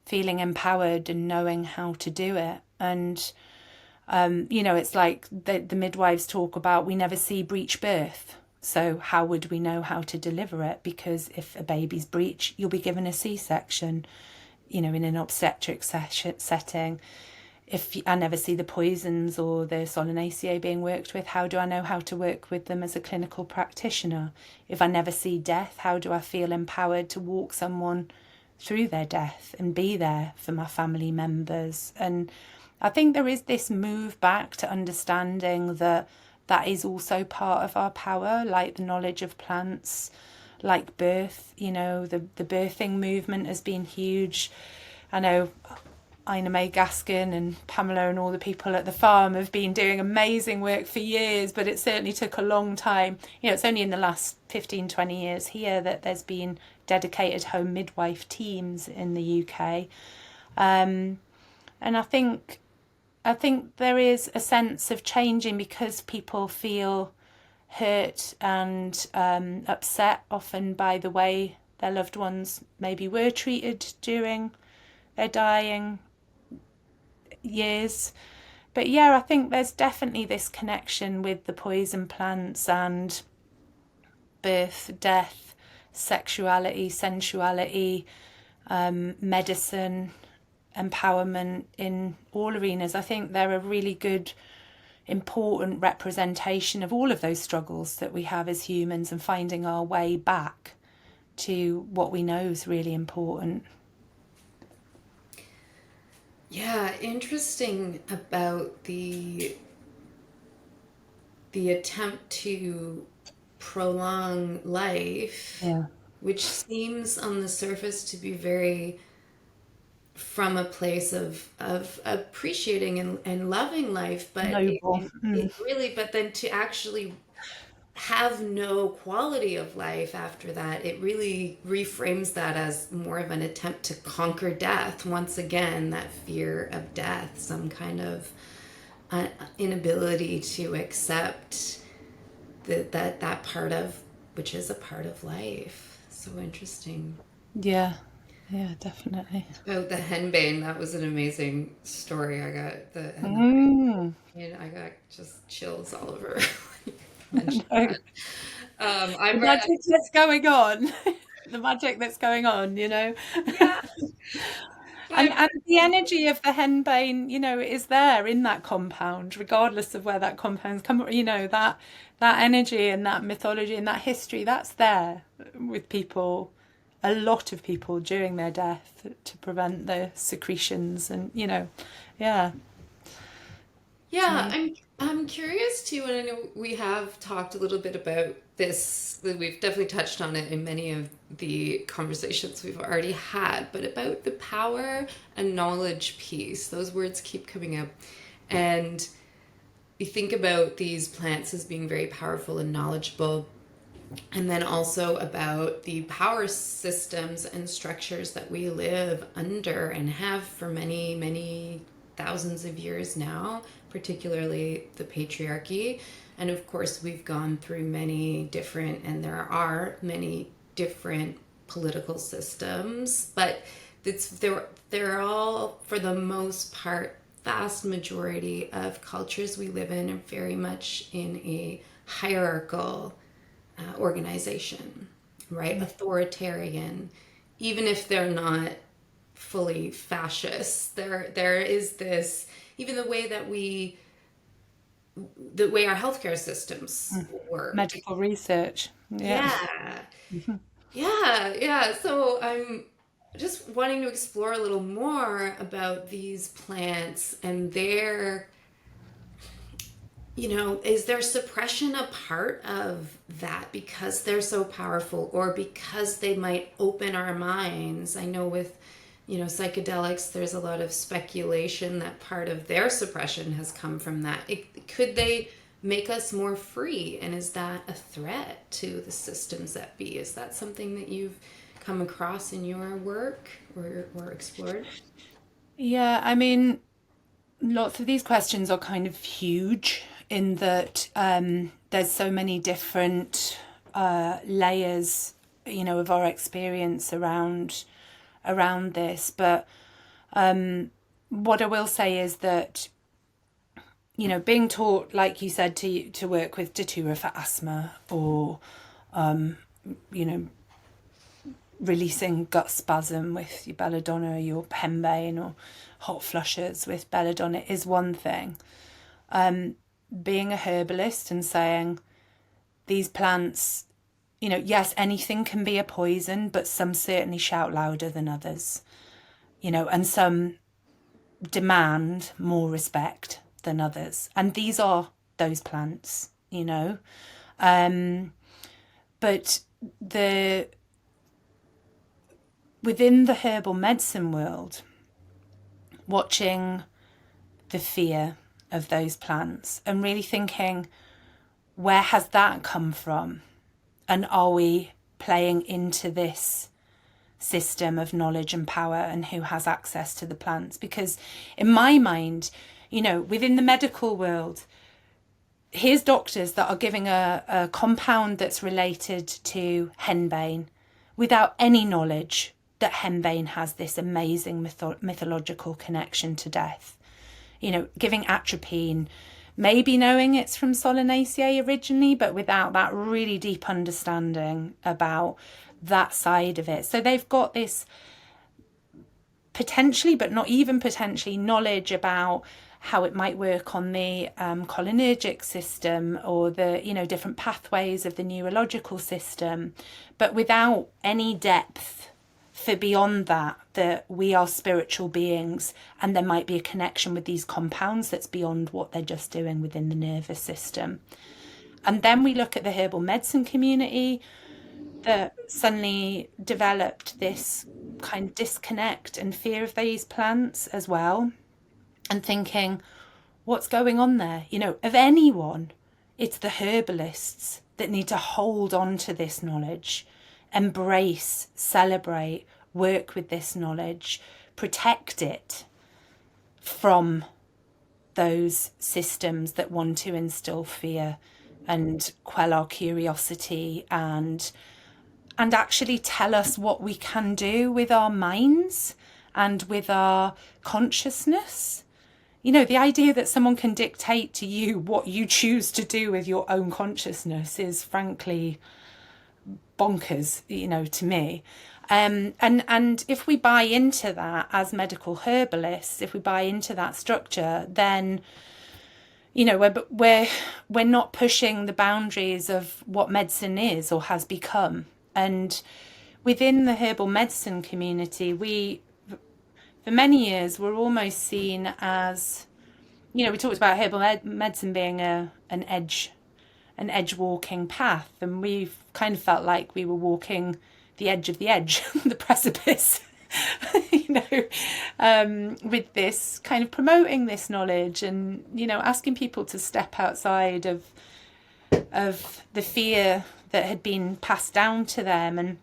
[SPEAKER 2] feeling empowered and knowing how to do it. And it's like the midwives talk about, we never see breech birth. So how would we know how to deliver it? Because if a baby's breech, you'll be given a C-section, in an obstetric setting. If I never see the poisons or the Solanaceae being worked with, how do I know how to work with them as a clinical practitioner? If I never see death, how do I feel empowered to walk someone through their death and be there for my family members? And I think there is this move back to understanding that is also part of our power, like the knowledge of plants, like birth. The birthing movement has been huge. I know Ina May Gaskin and Pamela and all the people at the farm have been doing amazing work for years, but it certainly took a long time. It's only in the last 15, 20 years here that there's been dedicated home midwife teams in the UK. And I think there is a sense of changing because people feel hurt and upset often by the way their loved ones maybe were treated during their dying years. But I think there's definitely this connection with the poison plants and birth, death, sexuality, sensuality, medicine, empowerment in all arenas. I think they're a really good, important representation of all of those struggles that we have as humans, and finding our way back to what we know is really important.
[SPEAKER 1] Yeah, interesting about the attempt to prolong life, which seems on the surface to be very from a place of appreciating and loving life, but it really, but then to actually have no quality of life after that, it really reframes that as more of an attempt to conquer death. Once again, that fear of death, some kind of inability to accept that part of, which is a part of life. So interesting.
[SPEAKER 2] Yeah, definitely.
[SPEAKER 1] About the Henbane, that was an amazing story. I got I got just chills all over.
[SPEAKER 2] The magic that's going on. The magic that's going on,
[SPEAKER 1] Yeah.
[SPEAKER 2] And the energy of the henbane, is there in that compound, regardless of where that compound's come. That energy and that mythology and that history, that's there with people, a lot of people during their death, to prevent the secretions and
[SPEAKER 1] I'm curious too, and I know we have talked a little bit about this, we've definitely touched on it in many of the conversations we've already had, but about the power and knowledge piece. Those words keep coming up, and you think about these plants as being very powerful and knowledgeable, and then also about the power systems and structures that we live under and have for many, many thousands of years now, particularly the patriarchy. And of course, we've gone through many different, and there are many different political systems, but they're all, for the most part, vast majority of cultures we live in are very much in a hierarchical organization, right? Authoritarian, even if they're not fully fascist. There is this, even the way that the way our healthcare systems work.
[SPEAKER 2] Medical research. Yeah.
[SPEAKER 1] Yeah. Yeah. So I'm just wanting to explore a little more about these plants and their, is their suppression a part of that because they're so powerful or because they might open our minds? I know with, psychedelics, there's a lot of speculation that part of their suppression has come from that. Could they make us more free? And is that a threat to the systems that be? Is that something that you've come across in your work or explored?
[SPEAKER 2] Yeah, I mean, lots of these questions are kind of huge in that there's so many different layers, of our experience around this. But what I will say is that, being taught, like you said, to work with Datura for asthma, or releasing gut spasm with your Belladonna, your Henbane, or hot flushes with Belladonna is one thing. Being a herbalist and saying these plants, yes, anything can be a poison, but some certainly shout louder than others, and some demand more respect than others. And these are those plants, but within the herbal medicine world, watching the fear of those plants and really thinking, where has that come from? And are we playing into this system of knowledge and power and who has access to the plants? Because in my mind, within the medical world, here's doctors that are giving a compound that's related to Henbane without any knowledge that Henbane has this amazing mythological connection to death. Giving atropine, maybe knowing it's from Solanaceae originally, but without that really deep understanding about that side of it. So they've got this potentially, but not even potentially, knowledge about how it might work on the cholinergic system or the, different pathways of the neurological system, but without any depth for beyond that we are spiritual beings and there might be a connection with these compounds that's beyond what they're just doing within the nervous system. And then we look at the herbal medicine community that suddenly developed this kind of disconnect and fear of these plants as well, and thinking, what's going on there? Of anyone, it's the herbalists that need to hold on to this knowledge, embrace, celebrate, work with this knowledge, protect it from those systems that want to instill fear and quell our curiosity and actually tell us what we can do with our minds and with our consciousness. The idea that someone can dictate to you what you choose to do with your own consciousness is frankly bonkers, to me. And if we buy into that as medical herbalists, if we buy into that structure, then, we're not pushing the boundaries of what medicine is or has become. And within the herbal medicine community, for many years, we're almost seen as, we talked about herbal medicine being an edge walking path, and we've kind of felt like we were walking the edge of the edge, the precipice, with this kind of promoting this knowledge and, asking people to step outside of the fear that had been passed down to them. And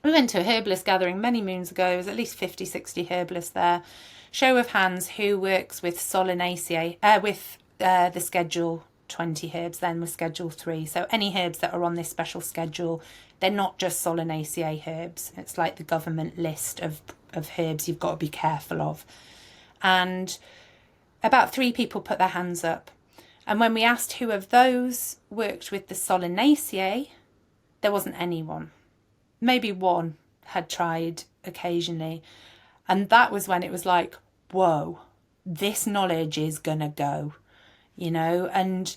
[SPEAKER 2] we went to a herbalist gathering many moons ago. There was at least 50, 60 herbalists there. Show of hands, who works with Solanaceae, with the Schedule 20 herbs, then with Schedule 3. So any herbs that are on this special schedule, they're not just Solanaceae herbs. It's like the government list of of herbs you've got to be careful of. And about 3 people put their hands up. And when we asked who of those worked with the Solanaceae, there wasn't anyone. Maybe one had tried occasionally. And that was when it was like, whoa, this knowledge is gonna go, you know. And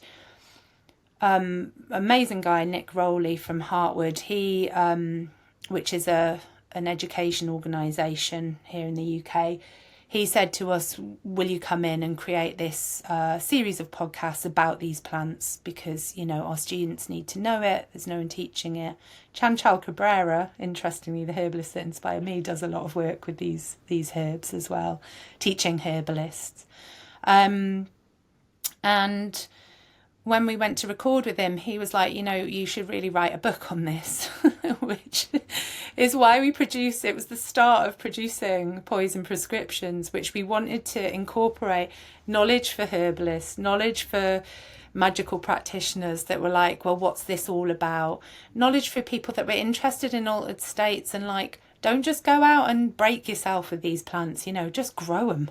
[SPEAKER 2] amazing guy, Nick Rowley from Hartwood, he which is an education organisation here in the UK, he said to us, will you come in and create this series of podcasts about these plants, because, you know, our students need to know it, there's no one teaching it. Chanchal Cabrera, interestingly, the herbalist that inspired me, does a lot of work with these herbs as well, teaching herbalists. And when we went to record with him, he was like, you know, you should really write a book on this, which is why we produced, it was the start of producing Poison Prescriptions, which we wanted to incorporate knowledge for herbalists, knowledge for magical practitioners that were like, well, what's this all about? Knowledge for people that were interested in altered states and like, don't just go out and break yourself with these plants, you know, just grow them.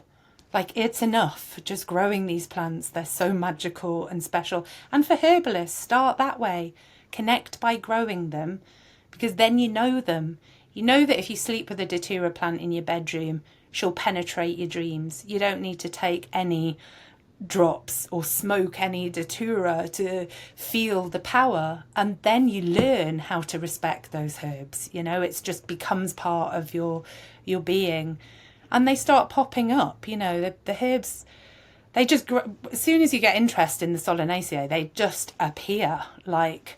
[SPEAKER 2] Like, it's enough just growing these plants. They're so magical and special. And for herbalists, start that way. Connect by growing them, because then you know them. You know that if you sleep with a Datura plant in your bedroom, she'll penetrate your dreams. You don't need to take any drops or smoke any Datura to feel the power. And then you learn how to respect those herbs. You know, it just becomes part of your being. And they start popping up, you know, the herbs, they just grow. As soon as you get interest in the Solanaceae, they just appear, like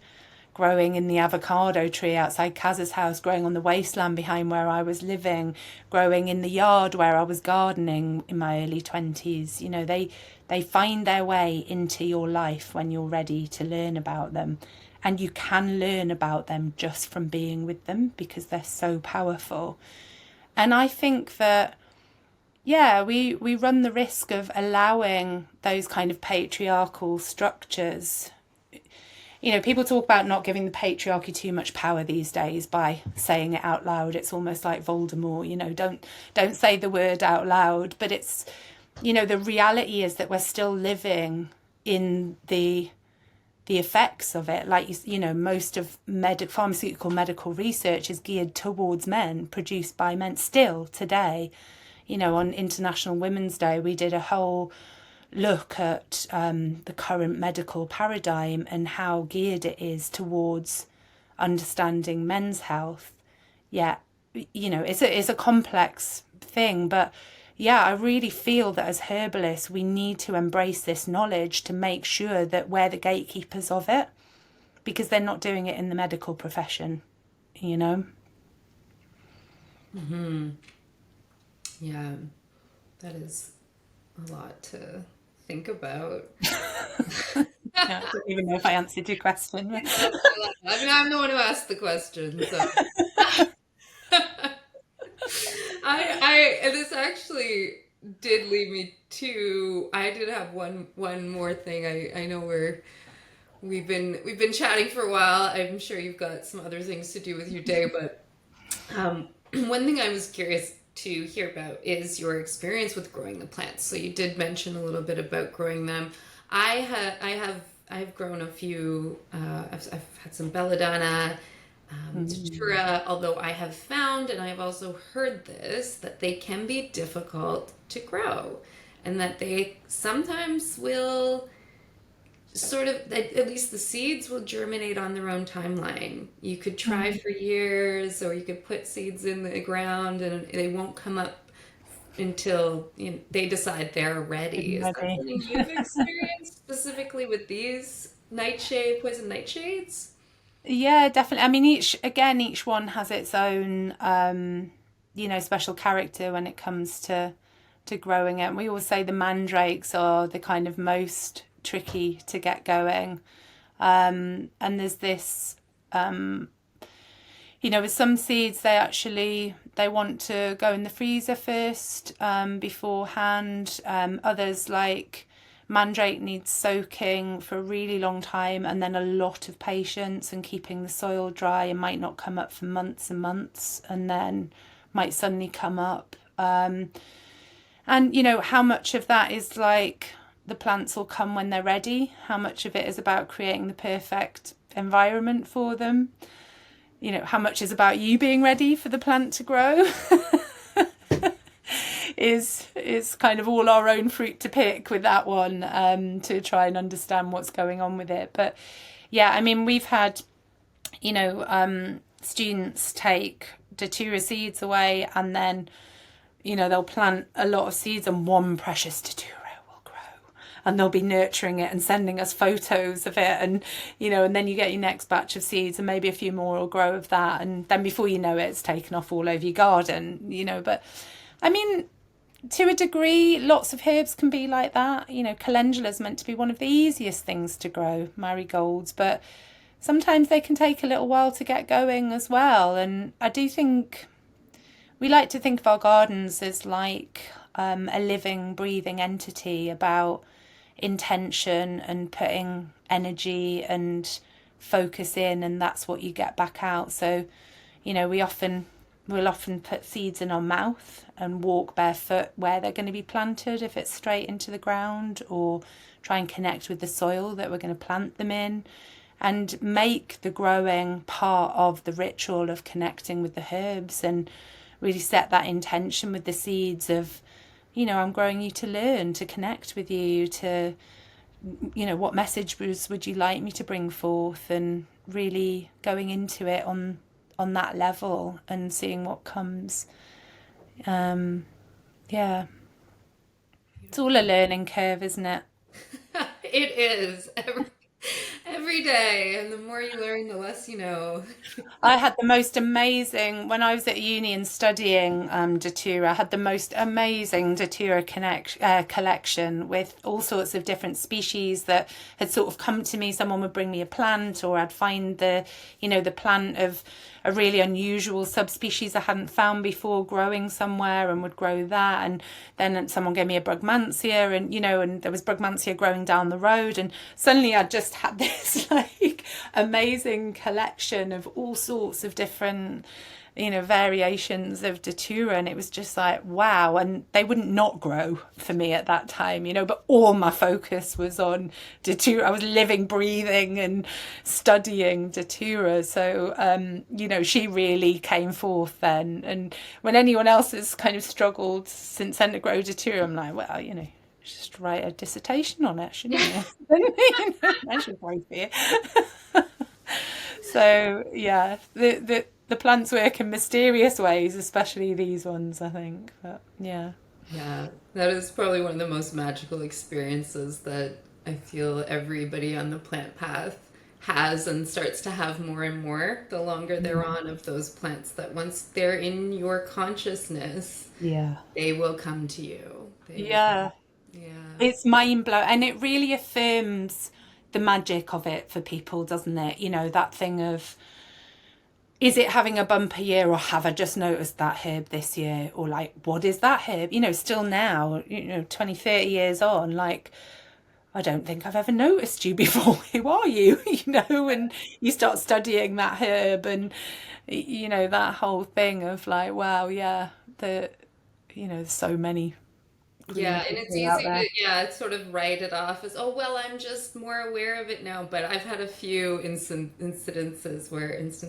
[SPEAKER 2] growing in the avocado tree outside Kaz's house, growing on the wasteland behind where I was living, growing in the yard where I was gardening in my early 20s. You know, they find their way into your life when you're ready to learn about them. And you can learn about them just from being with them, because they're so powerful. And I think that, yeah, we run the risk of allowing those kind of patriarchal structures. You know, people talk about not giving the patriarchy too much power these days by saying it out loud. It's almost like Voldemort, you know, don't say the word out loud. But it's, you know, the reality is that we're still living in the effects of it. Like, you know, most of pharmaceutical medical research is geared towards men, produced by men still today. You know, on International Women's Day, we did a whole look at the current medical paradigm and how geared it is towards understanding men's health. Yeah, you know, it's a complex thing, but yeah, I really feel that as herbalists, we need to embrace this knowledge to make sure that we're the gatekeepers of it, because they're not doing it in the medical profession, you know?
[SPEAKER 1] Mm-hmm. Yeah, that is a lot to think about.
[SPEAKER 2] I don't even know if I answered your question.
[SPEAKER 1] I mean, I'm the one who asked the question, so. This actually did lead me to, I did have one more thing. I know we've been chatting for a while. I'm sure you've got some other things to do with your day, but one thing I was curious to hear about is your experience with growing the plants. So you did mention a little bit about growing them. I've grown a few. I've had some Belladonna, Datura, although I have found, and I've also heard this, that they can be difficult to grow, and that they sometimes will sort of, at least the seeds will germinate on their own timeline. You could try for years, or you could put seeds in the ground and they won't come up until, you know, they decide they're ready. Is that something you've experienced specifically with these poison nightshades?
[SPEAKER 2] Yeah, definitely. I mean, each one has its own, you know, special character when it comes to growing it. And we always say the mandrakes are the kind of most tricky to get going. And there's this, you know, with some seeds, they want to go in the freezer first, beforehand. Others, like mandrake, needs soaking for a really long time and then a lot of patience and keeping the soil dry, and might not come up for months and months. And then might suddenly come up. And, how much of that is like the plants will come when they're ready? How much of it is about creating the perfect environment for them? How much is about you being ready for the plant to grow? is kind of all our own fruit to pick with that one, to try and understand what's going on with it. But yeah, I mean, we've had, students take Datura seeds away, and then, they'll plant a lot of seeds and one precious Datura will grow, and they'll be nurturing it and sending us photos of it, and and then you get your next batch of seeds and maybe a few more will grow of that, and then before you know it, it's taken off all over your garden. But I mean, to a degree, lots of herbs can be like that. Calendula is meant to be one of the easiest things to grow, marigolds, but sometimes they can take a little while to get going as well. And I do think we like to think of our gardens as like a living, breathing entity, about intention and putting energy and focus in, and that's what you get back out. So, we'll often put seeds in our mouth and walk barefoot where they're going to be planted if it's straight into the ground, or try and connect with the soil that we're going to plant them in, and make the growing part of the ritual of connecting with the herbs, and really set that intention with the seeds of, I'm growing you to learn, to connect with you, to, what messages would you like me to bring forth, and really going into it on that level and seeing what comes. Yeah, it's all a learning curve, isn't it?
[SPEAKER 1] It is every day, and the more you learn, the less you know.
[SPEAKER 2] I had the most amazing, when I was at uni and studying Datura, I had the most amazing Datura collection with all sorts of different species that had sort of come to me. Someone would bring me a plant, or I'd find the plant of a really unusual subspecies I hadn't found before growing somewhere, and would grow that. And then someone gave me a Brugmansia, and and there was Brugmansia growing down the road, and suddenly I just had this like amazing collection of all sorts of different variations of Datura, and it was just like, wow. And they wouldn't not grow for me at that time, but all my focus was on Datura. I was living, breathing and studying Datura. So she really came forth then. And when anyone else has kind of struggled since then to grow Datura, I'm like, well, just write a dissertation on it, shouldn't you? I should write it. So yeah, the plants work in mysterious ways, especially these ones, I think. But yeah.
[SPEAKER 1] Yeah, that is probably one of the most magical experiences that I feel everybody on the plant path has and starts to have more and more the longer they're on, of those plants that once they're in your consciousness,
[SPEAKER 2] Yeah.
[SPEAKER 1] they will come to you.
[SPEAKER 2] Yeah.
[SPEAKER 1] Yeah.
[SPEAKER 2] It's mind blowing, and it really affirms the magic of it for people, doesn't it? That thing of, is it having a bumper year, or have I just noticed that herb this year? Or like, what is that herb? Still now, 20, 30 years on, like, I don't think I've ever noticed you before. Who are you? And you start studying that herb, and, that whole thing of like, wow, yeah, there's so many
[SPEAKER 1] Yeah, and it's
[SPEAKER 2] people out
[SPEAKER 1] easy
[SPEAKER 2] there.
[SPEAKER 1] to sort of write it off as, oh well, I'm just more aware of it now. But I've had a few instances where it's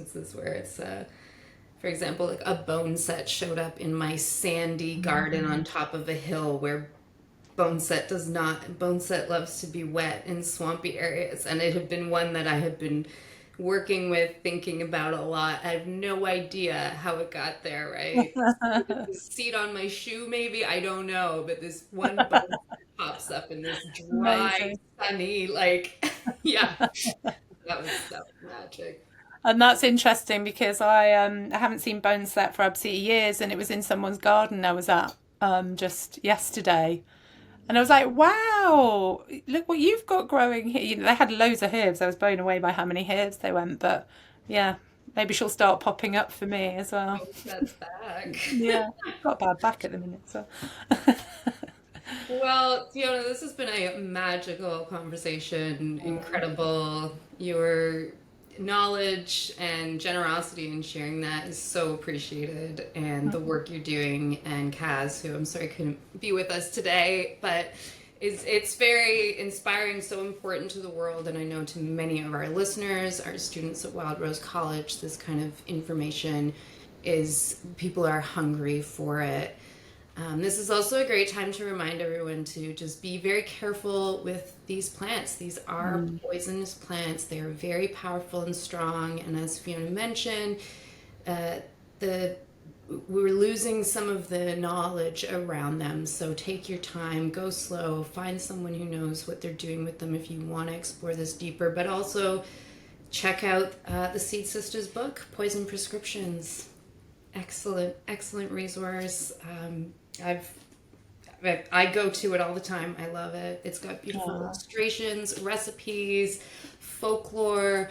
[SPEAKER 1] for example, like a bone set showed up in my sandy garden on top of a hill, where bone set loves to be wet in swampy areas, and it had been one that I had been working with, thinking about a lot. I have no idea how it got there, right? Seed on my shoe, maybe, I don't know, but this one bone pops up in this dry,
[SPEAKER 2] Amazing.
[SPEAKER 1] sunny, like, yeah, that was magic.
[SPEAKER 2] And that's interesting because I haven't seen boneset for absolutely years, and it was in someone's garden I was at just yesterday. And I was like, wow, look what you've got growing here. They had loads of herbs. I was blown away by how many herbs they went. But yeah, maybe she'll start popping up for me as well.
[SPEAKER 1] Both sets back.
[SPEAKER 2] Yeah, got a bad back at the minute. So
[SPEAKER 1] Well, Fiona, this has been a magical conversation. Incredible. Your knowledge and generosity in sharing that is so appreciated, and the work you're doing. And Kaz, who I'm sorry couldn't be with us today, but it's very inspiring, so important to the world, and I know to many of our listeners, our students at Wild Rose College, this kind of information is, people are hungry for it. This is also a great time to remind everyone to just be very careful with these plants. These are poisonous plants. They are very powerful and strong, and as Fiona mentioned, we're losing some of the knowledge around them. So take your time, go slow, find someone who knows what they're doing with them if you want to explore this deeper. But also check out the Seed Sistas book, Poison Prescriptions. Excellent resource. I go to it all the time. I love it. It's got beautiful illustrations, recipes, folklore,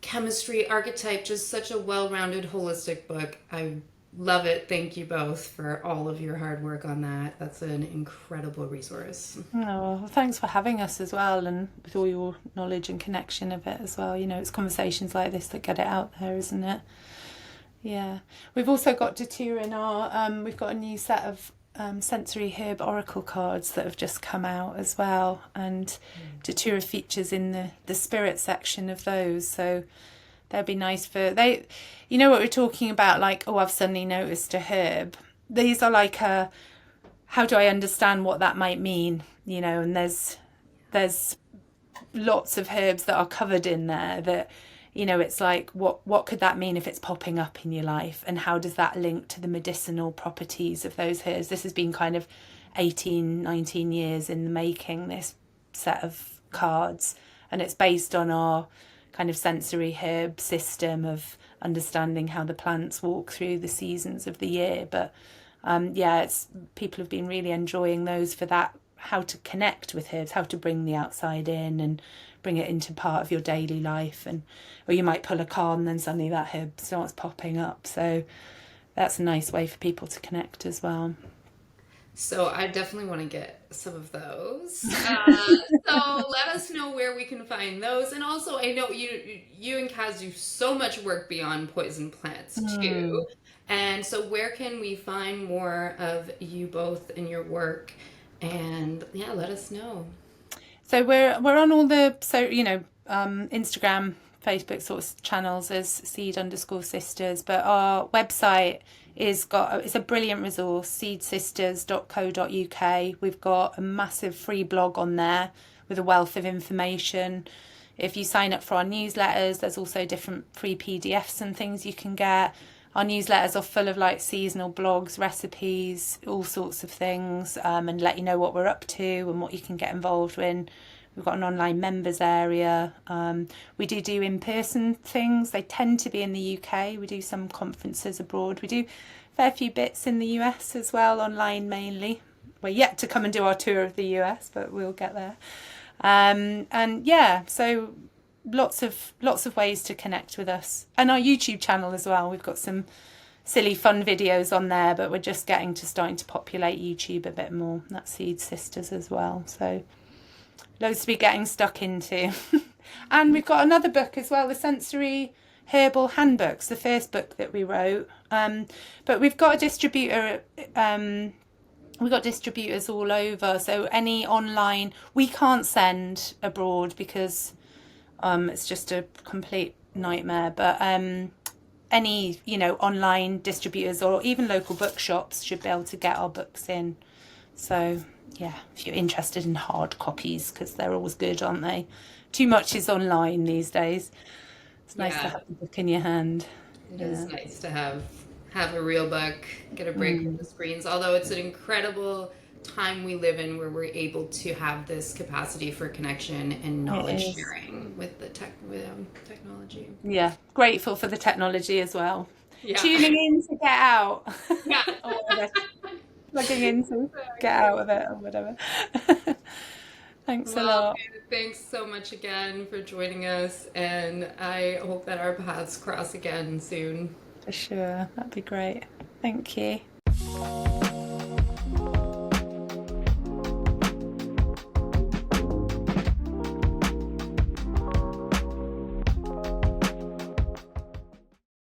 [SPEAKER 1] chemistry, archetype, just such a well-rounded, holistic book. I love it. Thank you both for all of your hard work on that. That's an incredible resource.
[SPEAKER 2] Oh, well, thanks for having us as well, and with all your knowledge and connection of it as well. You know, it's conversations like this that get it out there, isn't it? Yeah. We've also got Datura in our, we've got a new set of sensory herb oracle cards that have just come out as well, and Datura features in the spirit section of those, so they'll be nice for you know what we're talking about, like, oh, I've suddenly noticed a herb. These are like how do I understand what that might mean, you know, and there's lots of herbs that are covered in there that, you know, it's like, what could that mean if it's popping up in your life, and how does that link to the medicinal properties of those herbs? This has been kind of 19 years in the making, this set of cards, and it's based on our kind of sensory herb system of understanding how the plants walk through the seasons of the year. But people have been really enjoying those for that, how to connect with herbs, how to bring the outside in and bring it into part of your daily life. And or you might pull a card and then suddenly that herb starts popping up, so that's a nice way for people to connect as well.
[SPEAKER 1] So I definitely want to get some of those. So let us know where we can find those. And also, I know you and Kaz do so much work beyond poison plants too. And so where can we find more of you both and your work? And yeah, let us know.
[SPEAKER 2] So we're on all the Instagram, Facebook sort of channels as Seed_Sisters, but our website it's a brilliant resource, seedsistas.co.uk. We've got a massive free blog on there with a wealth of information. If you sign up for our newsletters, there's also different free PDFs and things you can get. Our newsletters are full of like seasonal blogs, recipes, all sorts of things, and let you know what we're up to and what you can get involved in. We've got an online members area. We do in-person things. They tend to be in the UK. We do some conferences abroad. We do a fair few bits in the US as well, online mainly. We're yet to come and do our tour of the US, but we'll get there. So lots of ways to connect with us. And our YouTube channel as well. We've got some silly fun videos on there, but we're just starting to populate YouTube a bit more. That's Seed Sistas as well. So loads to be getting stuck into. And we've got another book as well, the Sensory Herbal Handbooks, the first book that we wrote. But we've got a distributor. We've got distributors all over. So any online, we can't send abroad because it's just a complete nightmare. But any online distributors or even local bookshops should be able to get our books in. So yeah, if you're interested in hard copies, because they're always good, aren't they? Too much is online these days. It's nice to have the book in your hand.
[SPEAKER 1] It is nice to have a real book, get a break from the screens. Although it's an incredible time we live in where we're able to have this capacity for connection and knowledge sharing with the technology.
[SPEAKER 2] Yeah, grateful for the technology as well.
[SPEAKER 1] Yeah.
[SPEAKER 2] Tuning in to get out.
[SPEAKER 1] Yeah.
[SPEAKER 2] Plugging in to get out of it or whatever. Thanks a lot.
[SPEAKER 1] Thanks so much again for joining us, and I hope that our paths cross again soon.
[SPEAKER 2] For sure, that'd be great. Thank you.